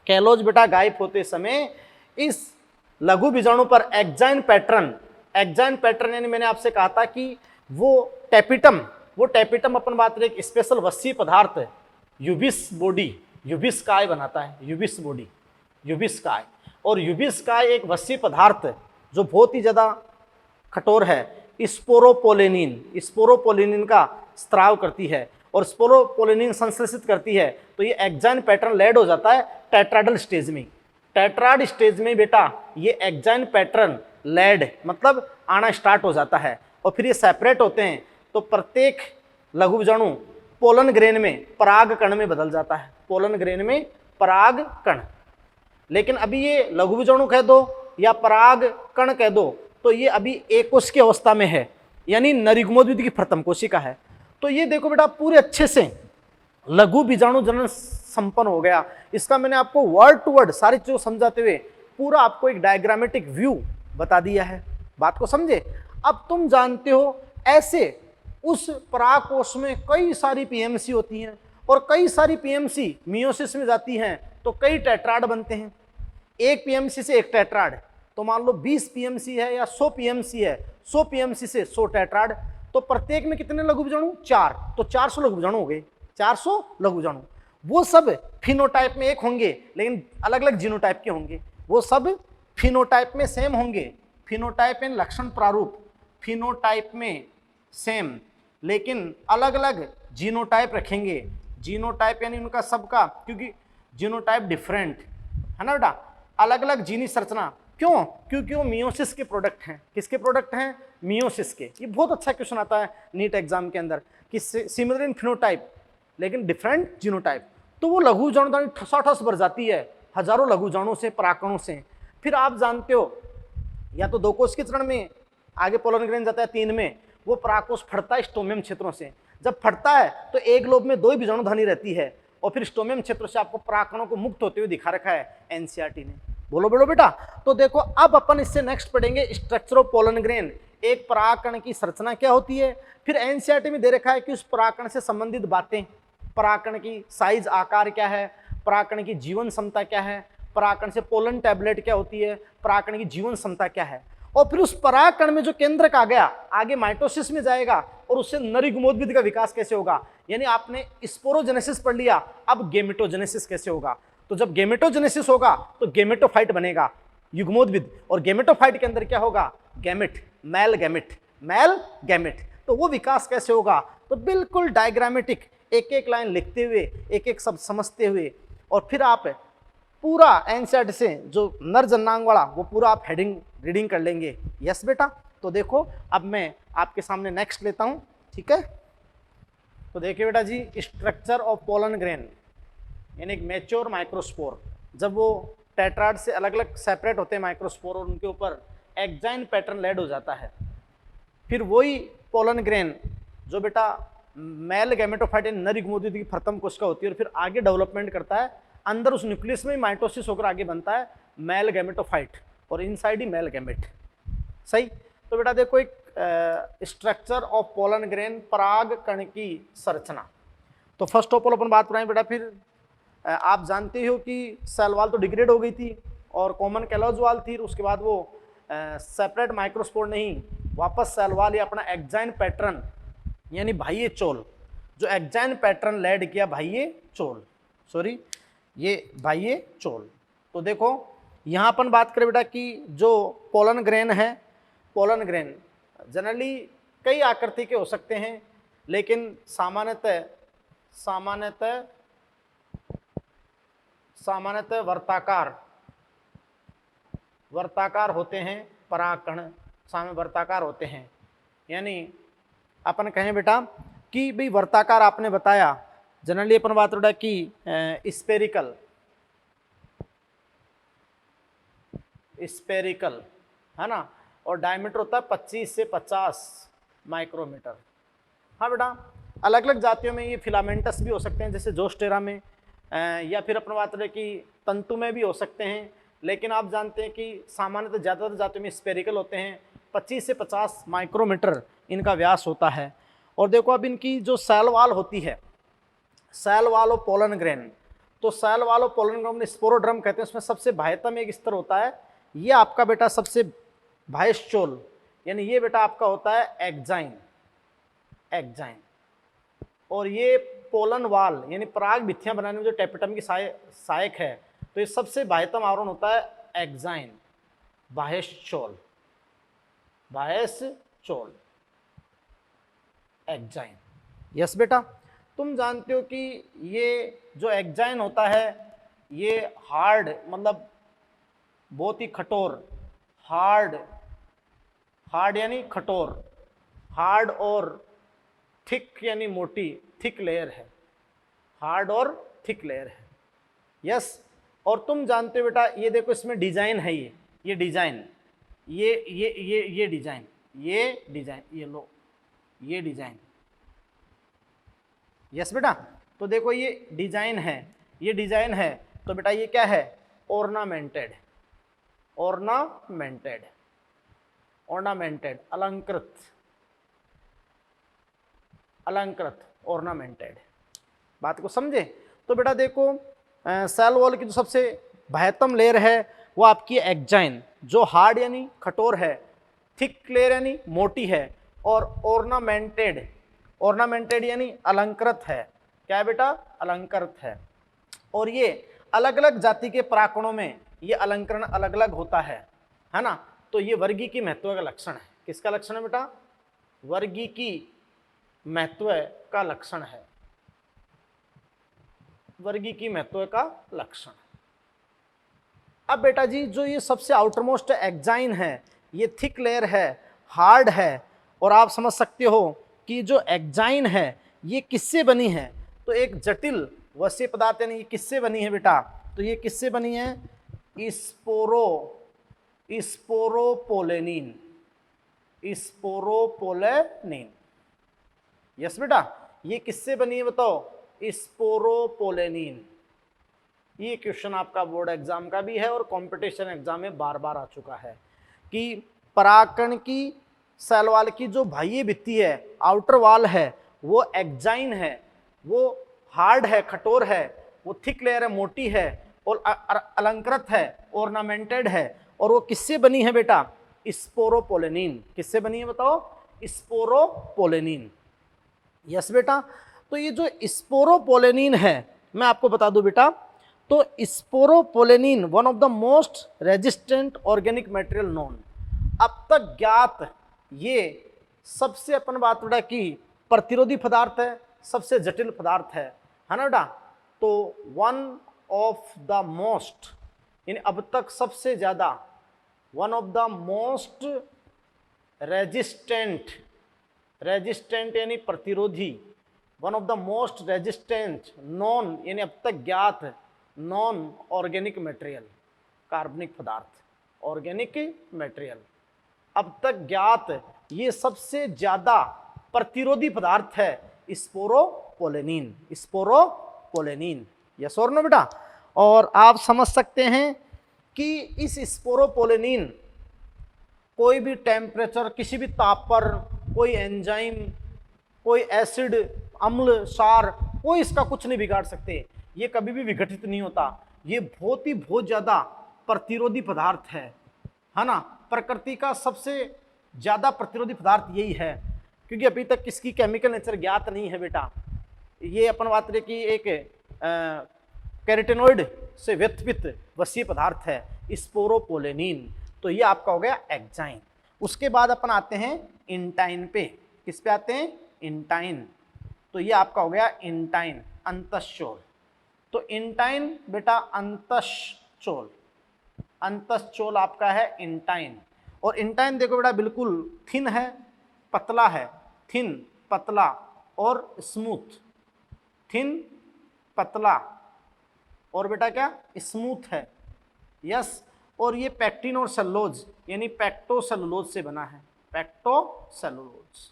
कैलोज बेटा गायब होते समय इस लघु बीजाणु पर एक्जाइन पैटर्न यानी मैंने आपसे कहा था कि वो टेपिटम अपन बात रहे एक स्पेशल वसीय पदार्थ यूबिस बॉडी, यूबिस काय बनाता है, यूबिस बॉडी, यूबिस काय। और यूबिस काय एक वसीय पदार्थ जो बहुत ही ज्यादा कठोर है, स्पोरोपोलिनिन का स्त्राव करती है और स्पोरोपोलिनिन संश्लेषित करती है। तो ये एक्जाइन पैटर्न लैड हो जाता है टेट्राडल स्टेज में। टेट्राड स्टेज में बेटा ये एक्जाइन पैटर्न लैड मतलब आना स्टार्ट हो जाता है और फिर ये सेपरेट होते हैं। तो प्रत्येक लघु बीजाणु पोलन ग्रेन में पराग कण में बदल जाता है, पोलन ग्रेन में पराग कण। लेकिन अभी ये लघु बीजाणु कह दो या पराग कण कह दो तो ये अभी एकोश की अवस्था में है, यानी नरिग्मोद्युति की प्रथम कोशिका है। तो ये देखो बेटा पूरे अच्छे से लघु बीजाणु जनन संपन्न हो गया। इसका मैंने आपको वर्ड टू वर्ड सारी चीजों समझाते हुए पूरा आपको एक डायग्रामेटिक व्यू बता दिया है। बात को समझे। अब तुम जानते हो ऐसे उस परागकोश में कई सारी पीएमसी होती हैं और कई सारी पीएमसी मियोसिस में जाती हैं तो कई टेट्राड बनते हैं। एक पीएमसी से एक टेट्राड, तो मान लो 20 पीएमसी है या 100 पीएमसी है, 100 पीएमसी से 100 टेट्राड। तो प्रत्येक में कितने लघु बीजाणु, 4, तो 400 लघु बीजाणु हो गए, 400 लघु बीजाणु। वो सब फिनोटाइप में एक होंगे लेकिन अलग अलग जीनोटाइप के होंगे। वो सब फिनोटाइप में सेम होंगे, फिनोटाइप एंड लक्षण प्रारूप फिनोटाइप में सेम, लेकिन अलग अलग जीनोटाइप रखेंगे। जीनोटाइप यानी उनका सबका, क्योंकि जीनोटाइप डिफरेंट है ना बेटा, अलग अलग जीनी संरचना। क्यों? क्योंकि वो मियोसिस के प्रोडक्ट हैं। किसके प्रोडक्ट हैं? मियोसिस के। ये बहुत अच्छा क्वेश्चन आता है नीट एग्जाम के अंदर कि सिमिलर इन फिनोटाइप लेकिन डिफरेंट जीनोटाइप। तो वो लघु बीजाणु ठसाठस भर जाती है हजारों लघु बीजाणुओं से, परागकणों से। फिर आप जानते हो या तो 2 कोश के चरण में आगे पोलन ग्रेन जाता है, 3 में वो परागकोश फटता है स्टोमियम क्षेत्रों से। जब फटता है तो एक लोब में 2 ही बीजाणुधनी रहती है और फिर स्टोमियम क्षेत्र से आपको परागकणों को मुक्त होते हुए दिखा रखा है एनसीईआरटी ने। बोलो बोलो बेटा। तो देखो अब अपन इससे नेक्स्ट पढ़ेंगे स्ट्रक्चर ऑफ पोलन ग्रेन, एक परागकण की संरचना क्या होती है। फिर एनसीईआरटी में दे रखा है कि उस परागकण से संबंधित बातें, परागकण की साइज आकार क्या है, परागकण की जीवन क्षमता क्या है, परागकण से पोलन टैबलेट क्या होती है, परागकण की जीवन क्षमता क्या है। और फिर उस परागकण में जो केंद्रक आ गया आगे माइटोसिस में जाएगा और उससे नरिग्मोद्भिद का विकास कैसे होगा। यानी आपने स्पोरोजेनेसिस पढ़ लिया, अब गेमेटोजेनेसिस कैसे होगा। तो जब गेमेटोजेनेसिस होगा तो गेमेटोफाइट बनेगा, युग्मोद्भिद, और गेमेटोफाइट के अंदर क्या होगा, gamete, male gamete, male gamete. तो वो विकास कैसे होगा, तो बिल्कुल डायग्रामेटिक, एक एक लाइन लिखते हुए, एक एक शब्द समझते हुए, और फिर आप पूरा एनसीईआरटी से जो नर जन्नांग वाला वो पूरा आप हेडिंग रीडिंग कर लेंगे। यस बेटा। तो देखो अब मैं आपके सामने नेक्स्ट लेता हूं, ठीक है। तो देखिए बेटा जी, स्ट्रक्चर ऑफ पोलन ग्रेन यानी एक मैच्योर माइक्रोस्पोर, जब वो टेट्राड से अलग अलग सेपरेट होते हैं माइक्रोस्पोर और उनके ऊपर एक्जाइन पैटर्न लेड हो जाता है, फिर वही पोलन ग्रेन जो बेटा मेल गैमेटोफाइट नर युग्मोद्भिद की प्रथम कोशिका होती है और फिर आगे डेवलपमेंट करता है, अंदर उस न्यूक्लियस में माइटोसिस होकर आगे बनता है मेल गैमेटोफाइट और इनसाइड ही मेल गैमेट। सही। तो बेटा देखो एक स्ट्रक्चर ऑफ पोलन ग्रेन, पराग कण की संरचना। तो फर्स्ट ऑफ ऑल अपन बात कराएं बेटा, फिर आप जानते हो कि सेल वॉल तो डिग्रेड हो गई थी और कॉमन कैलोज वॉल थी, उसके बाद वो सेपरेट माइक्रोस्पोर नहीं, वापस सेल वॉल या अपना एक्जाइन पैटर्न यानी बाह्य चोल, जो एक्जाइन पैटर्न लेड किया बाह्य चोल, सॉरी ये बाह्य चोल। तो देखो यहाँ अपन बात करें बेटा कि जो पोलन ग्रेन है, पोलन ग्रेन जनरली कई आकृति के हो सकते हैं, लेकिन सामान्यतः वर्ताकार होते हैं, परागकण सामने वर्ताकार होते हैं। यानी अपन कहें बेटा कि भाई वर्ताकार आपने बताया, जनरली अपन बात हो रहा कि स्पेरिकल है ना, और डायमीटर होता है 25 से 50 माइक्रोमीटर। हाँ बेटा, अलग अलग जातियों में ये फिलामेंटस भी हो सकते हैं, जैसे जोस्टेरा में, या फिर अपन बात रहे कि तंतु में भी हो सकते हैं, लेकिन आप जानते हैं कि सामान्यतः ज़्यादातर जातियों में स्पेरिकल होते हैं, 25 से 50 माइक्रोमीटर इनका व्यास होता है। और देखो अब इनकी जो सेल वॉल होती है, cell wall of pollen grain, तो cell wall of pollen grain sporoderm कहते हैं, उसमें सबसे बाह्यतम एक स्तर होता है, ये आपका बेटा सबसे बाह्यचोल, यानी ये बेटा आपका होता है एक्जाइन, और ये पोलन वाल यानी पराग भित्तियां बनाने में जो टेपिटम की सहायक है, तो ये सबसे बाह्यतम आवरण होता है एक्जाइन, बाह्यचोल, एक्जाइन। यस बेटा। तुम जानते हो कि ये जो एक्जाइन होता है ये हार्ड, मतलब बहुत ही कठोर, हार्ड यानी कठोर, हार्ड और थिक यानी मोटी, थिक लेयर है, हार्ड और थिक लेयर है। यस। और तुम जानते हो बेटा, ये देखो इसमें डिजाइन है, ये डिजाइन, ये डिजाइन, ये लो, ये डिजाइन। यस बेटा। तो देखो ये डिजाइन है, तो बेटा ये क्या है, ऑर्नामेंटेड, अलंकृत, ऑर्नामेंटेड। बात को समझे। तो बेटा देखो सेल वॉल की जो सबसे बाह्यतम लेयर है वो आपकी एक्जाइन, जो हार्ड यानी कठोर है, थिक लेयर यानी मोटी है, और ऑर्नामेंटेड यानी अलंकृत है। क्या है बेटा, अलंकृत है। और ये अलग अलग जाति के परागकणों में ये अलंकरण अलग अलग होता है ना। तो ये वर्गीकी महत्व का लक्षण है। किसका लक्षण है बेटा, वर्गीकी महत्व का लक्षण है, वर्गीकी महत्व का लक्षण। अब बेटा जी जो ये सबसे आउटरमोस्ट एक्जाइन है, ये थिक लेयर है, हार्ड है, और आप समझ सकते हो कि जो एक्जाइन है ये किससे बनी है, तो एक जटिल वसीय पदार्थ, यानी ये किससे बनी है बेटा, तो ये किससे बनी है, स्पोरोपोलेनिन। यस बेटा, ये किससे बनी है बताओ, स्पोरोपोलेनिन। ये क्वेश्चन आपका बोर्ड एग्जाम का भी है और कंपटीशन एग्जाम में बार बार आ चुका है कि परागकण की सेल वॉल की जो बाह्य भित्ति है, आउटर वॉल है, वो एक्जाइन है, वो हार्ड है, कठोर है, वो थिक लेयर है, मोटी है, और अलंकृत है, ऑर्नामेंटेड है, और वो किससे बनी है बेटा, स्पोरोपोलेनिन। किससे बनी है बताओ, स्पोरोपोलेनिन। यस बेटा। तो ये जो स्पोरोपोलेनिन है, मैं आपको बता दूं बेटा, तो sporopollenin one of the most resistant organic material known, अब तक ज्ञात ये सबसे अपन बात उड़ा की प्रतिरोधी पदार्थ है, सबसे जटिल पदार्थ है ना बेटा। तो वन ऑफ द मोस्ट यानी अब तक सबसे ज्यादा, one of the most resistant, resistant यानी प्रतिरोधी, one of the most resistant non यानी अब तक ज्ञात नॉन ऑर्गेनिक मटेरियल, कार्बनिक पदार्थ, ऑर्गेनिक मटेरियल अब तक ज्ञात ये सबसे ज्यादा प्रतिरोधी पदार्थ है स्पोरोपोलेनिन, स्पोरोपोलेनिन। यस और नो बेटा। और आप समझ सकते हैं कि इस स्पोरोपोलेनिन कोई भी टेम्परेचर, किसी भी ताप पर, कोई एंजाइम, कोई एसिड, अम्ल, क्षार, कोई इसका कुछ नहीं बिगाड़ सकते, ये कभी भी विघटित नहीं होता। ये बहुत ज्यादा प्रतिरोधी पदार्थ है ना। प्रकृति का सबसे ज्यादा प्रतिरोधी पदार्थ यही है, क्योंकि अभी तक इसकी केमिकल नेचर ज्ञात नहीं है बेटा। ये अपन बात रहे कि एक कैरोटेनॉइड से व्यतीत वसीय पदार्थ है स्पोरोपोलेनिन। तो ये आपका हो गया एक्जाइन। उसके बाद अपन आते हैं इंटाइन पे। किस पे आते हैं? इंटाइन। तो ये आपका हो गया इंटाइन, अंतःचोल। तो इंटाइन बेटा अंतःचोल, अंतःचोल आपका है इंटाइन। और इंटाइन देखो बेटा बिल्कुल थिन है, पतला है, थिन, पतला और स्मूथ, थिन, पतला और बेटा क्या स्मूथ है। यस। और ये पैक्टिन और सेलुलोज यानी पैक्टोसेलुलोज से बना है, पैक्टोसेलुलोज।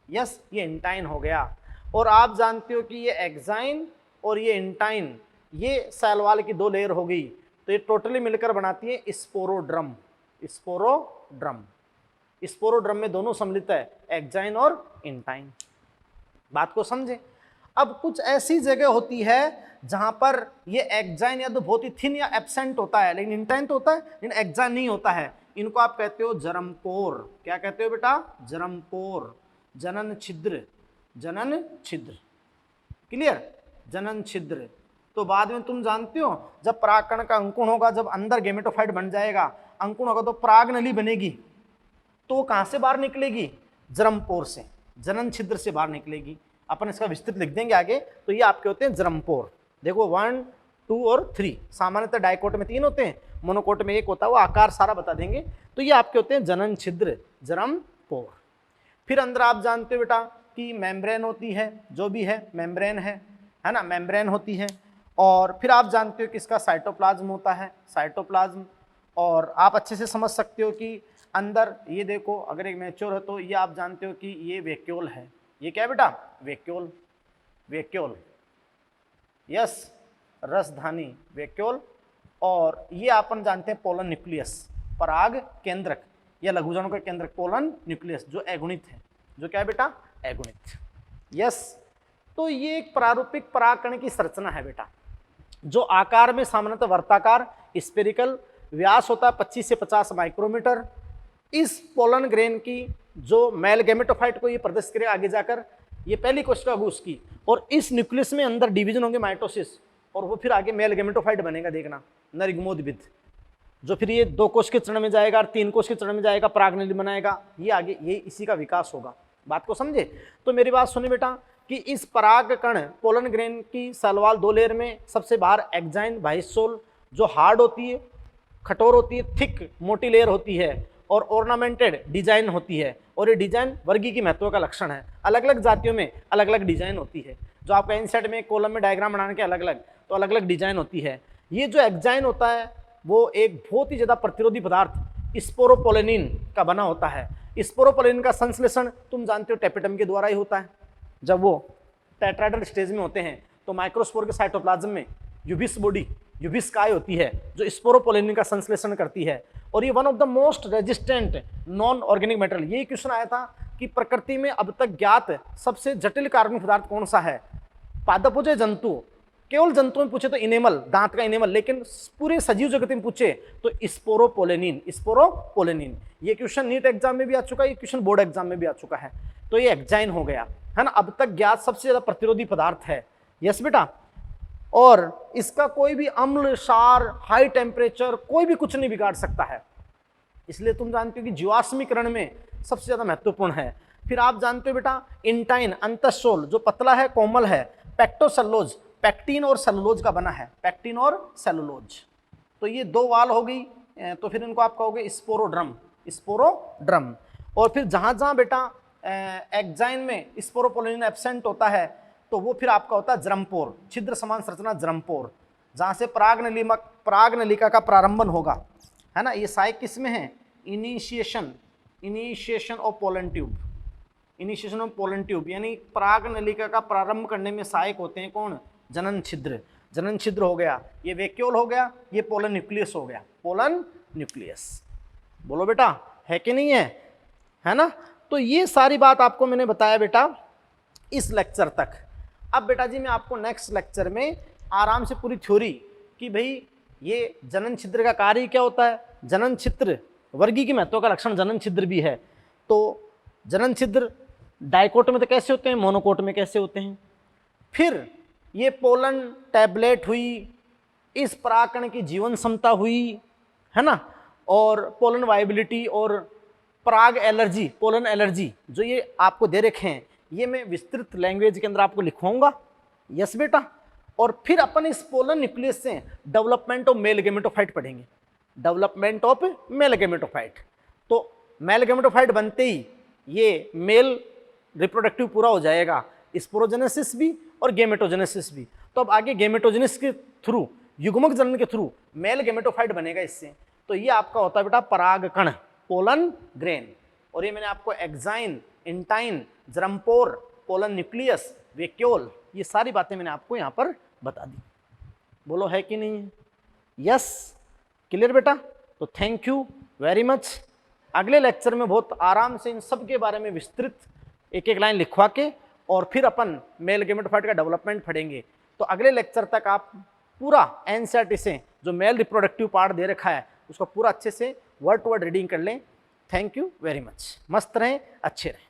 यस, ये इंटाइन हो गया। और आप जानते हो कि ये एक्साइन और ये इंटाइन, ये सेल वॉल की दो लेयर हो गई, तो ये टोटली मिलकर बनाती है स्पोरोड्रम। स्पोरोड्रम, स्पोरोड्रम में दोनों सम्मिलित है, एक्साइन और इंटाइन। बात को समझे। अब कुछ ऐसी जगह होती है जहां पर ये एक्साइन या तो बहुत ही थिन या एब्सेंट होता है, लेकिन इंटाइन तो होता है, लेकिन एक्साइन नहीं होता है। इनको आप कहते हो जरमपोर। क्या कहते हो बेटा? जरमपोर, जनन छिद्र, जनन छिद्र। क्लियर? जनन छिद्र। तो बाद में तुम जानते हो जब परागकण का अंकुरण होगा, जब अंदर गेमेटोफाइट बन जाएगा, अंकुरण होगा, तो पराग नली बनेगी, तो कहां से बाहर निकलेगी? जरमपोर से, जनन छिद्र से बाहर निकलेगी। अपन इसका विस्तृत लिख देंगे आगे। तो ये आपके होते हैं जरमपोर। देखो 1, 2 और 3, सामान्यतः डाइकोट में 3 होते हैं, मोनोकोट में 1 होता है, वो आकार सारा बता देंगे। तो ये आपके होते हैं जनन छिद्र, जरमपोर। फिर अंदर आप जानते हो बेटा कि मेम्ब्रेन होती है, जो भी है मेम्ब्रेन है ना, मेम्ब्रेन होती है। और फिर आप जानते हो कि इसका साइटोप्लाज्म होता है, साइटोप्लाज्म। और आप अच्छे से समझ सकते हो कि अंदर ये देखो, अगर एक मैच्योर है तो ये आप जानते हो कि ये वैक्यूल है। ये क्या है बेटा? Vacuole, vacuole. यस, रसधानी वैक्यूल। और ये अपन जानते हैं पोलन न्यूक्लियस, पराग केंद्रक या लघुजनों का केंद्रक, पोलन न्यूक्लियस जो एगुणित है। जो क्या है बेटा? एगुणित। यस। तो ये एक प्रारूपिक परागकण की संरचना है बेटा, जो आकार में सामान्यतः वर्ताकार, स्फेरिकल, व्यास होता है 25 से 50 माइक्रोमीटर। इस पोलन ग्रेन की जो मेल गैमेटोफाइट को ये प्रदर्शित करेगा आगे जाकर, ये पहली कोशिका होगी उसकी। और इस न्यूक्लियस में अंदर डिवीजन होंगे, माइटोसिस, और वो फिर आगे मेल गैमेटोफाइट बनेगा, देखना, नरयुग्मोद्भिद, जो फिर ये 2 कोश के चरण में जाएगा और 3 कोश के चरण में जाएगा, परागनली बनाएगा। ये आगे ये इसी का विकास होगा। बात को समझे। तो मेरी बात सुनिए बेटा कि इस परागकण पोलन ग्रेन की सलवाल 2 लेयर में सबसे बाहर एक्साइन बाइसोल, जो हार्ड होती है, कठोर होती है, थिक मोटी लेयर होती है, और ऑर्नामेंटेड डिजाइन होती है। और ये डिजाइन वर्गी की महत्व का लक्षण है। अलग अलग जातियों में अलग अलग डिजाइन होती है। जो आपका इनसेट में कॉलम में डायग्राम बनाने के अलग अलग, तो अलग अलग डिजाइन होती है। ये जो एक्साइन होता है वो एक बहुत ही ज्यादा प्रतिरोधी पदार्थ स्पोरोपोलेनिन का बना होता है। स्पोरोपोलेनिन का संश्लेषण तुम जानते हो टेपिटम के द्वारा ही होता है। जब वो टेट्राहेड्रल स्टेज में होते हैं तो माइक्रोस्पोर के साइटोप्लाज्म में यूबिस बॉडी, यूबिस काय होती है, जो स्पोरोपोलेनिन का संश्लेषण करती है। और ये one of the most resistant non organic material. ये क्वेश्चन आया था कि प्रकृति में अब तक ज्ञात सबसे जटिल कार्बनिक पदार्थ कौन सा है? पादपोज जंतु, केवल जंतुओं में पूछे तो इनेमल, दांत का इनेमल, लेकिन पूरे सजीव जगत में पूछे तो स्पोरोपोलेनिन, स्पोरोपोलेनिन। ये क्वेश्चन नीट एग्जाम में भी आ चुका है, ये क्वेश्चन बोर्ड एग्जाम में भी आ चुका है। तो ये एक्साइन हो गया है ना, अब तक ज्ञात सबसे ज्यादा प्रतिरोधी पदार्थ है। यस बेटा। और इसका कोई भी अम्ल, क्षार, हाई टेम्परेचर कोई भी कुछ नहीं बिगाड़ सकता है। इसलिए तुम जानते हो कि जीवाश्मीकरण में सबसे ज्यादा महत्वपूर्ण है। फिर आप जानते हो बेटा इंटाइन, अंतःशोल जो पतला है, कोमल है। पेक्टोसेलुलोज, पैक्टीन और सेलुलोज का बना है, पैक्टीन और सेलुलोज। तो ये दो वाल हो गई। तो फिर इनको आप कहोगे स्पोरोड्रम, स्पोरोड्रम। और फिर जहां जहां बेटा एक्जाइन में स्पोरोपोलिन एब्सेंट होता है तो वो फिर आपका होता है जरमपोर, छिद्र समान संरचना जरमपोर, जहां से परागनलिका का प्रारंभन होगा, है ना। ये सहायक किस में है? Initiation of pollen tube, initiation of pollen tube यानी परागनलिका का प्रारंभ करने में सहायक होते हैं कौन? जनन छिद्र। जनन छिद्र हो गया, ये वैक्यूल हो गया, ये पोलन न्यूक्लियस हो गया, पोलन न्यूक्लियस। बोलो बेटा है कि नहीं है ना। तो ये सारी बात आपको मैंने बताया बेटा इस लेक्चर तक। अब बेटा जी मैं आपको नेक्स्ट लेक्चर में आराम से पूरी थ्योरी कि भाई ये जनन छिद्र का कार्य क्या होता है, जनन छिद्र वर्गी की महत्व का लक्षण जनन छिद्र भी है। तो जनन छिद्र डाइकोट में तो कैसे होते हैं, मोनोकोट में कैसे होते हैं। फिर ये पोलन टैबलेट हुई, इस परागकण की जीवन क्षमता हुई, है ना। और पोलन वाइबिलिटी और पराग एलर्जी, पोलन एलर्जी जो ये आपको दे रखे हैं, ये मैं विस्तृत लैंग्वेज के अंदर आपको लिखवाऊंगा। यस बेटा। और फिर अपन इस पोलन न्यूक्लियस से डेवलपमेंट ऑफ मेल गेमेटोफाइट पढ़ेंगे, डेवलपमेंट ऑफ मेल गेमेटोफाइट। तो मेल गेमेटोफाइट बनते ही ये मेल रिप्रोडक्टिव पूरा हो जाएगा, स्पोरोजेनेसिस भी और गेमेटोजेनेसिस भी। तो अब आगे गेमेटोजेनेसिस के थ्रू, युग्मक जनन के थ्रू मेल गेमेटोफाइट बनेगा इससे। तो ये आपका होता है बेटा परागकण, पोलन ग्रेन। और ये मैंने आपको exine, intine, germ pore, pollen nucleus, vacuole, ये सारी बातें मैंने आपको यहाँ पर बता दी। बोलो है कि नहीं है? यस, क्लियर बेटा। तो थैंक यू वेरी मच। अगले लेक्चर में बहुत आराम से इन सब के बारे में विस्तृत एक एक लाइन लिखवा के और फिर अपन मेल गेमेटोफाइट का डेवलपमेंट पढ़ेंगे। तो अगले लेक्चर तक आप पूरा एनसीईआरटी से जो मेल रिप्रोडक्टिव पार्ट दे रखा है उसको पूरा अच्छे से वर्ड टू वर्ड रीडिंग कर लें। Thank you very much. मस्त रहें, अच्छे रहें।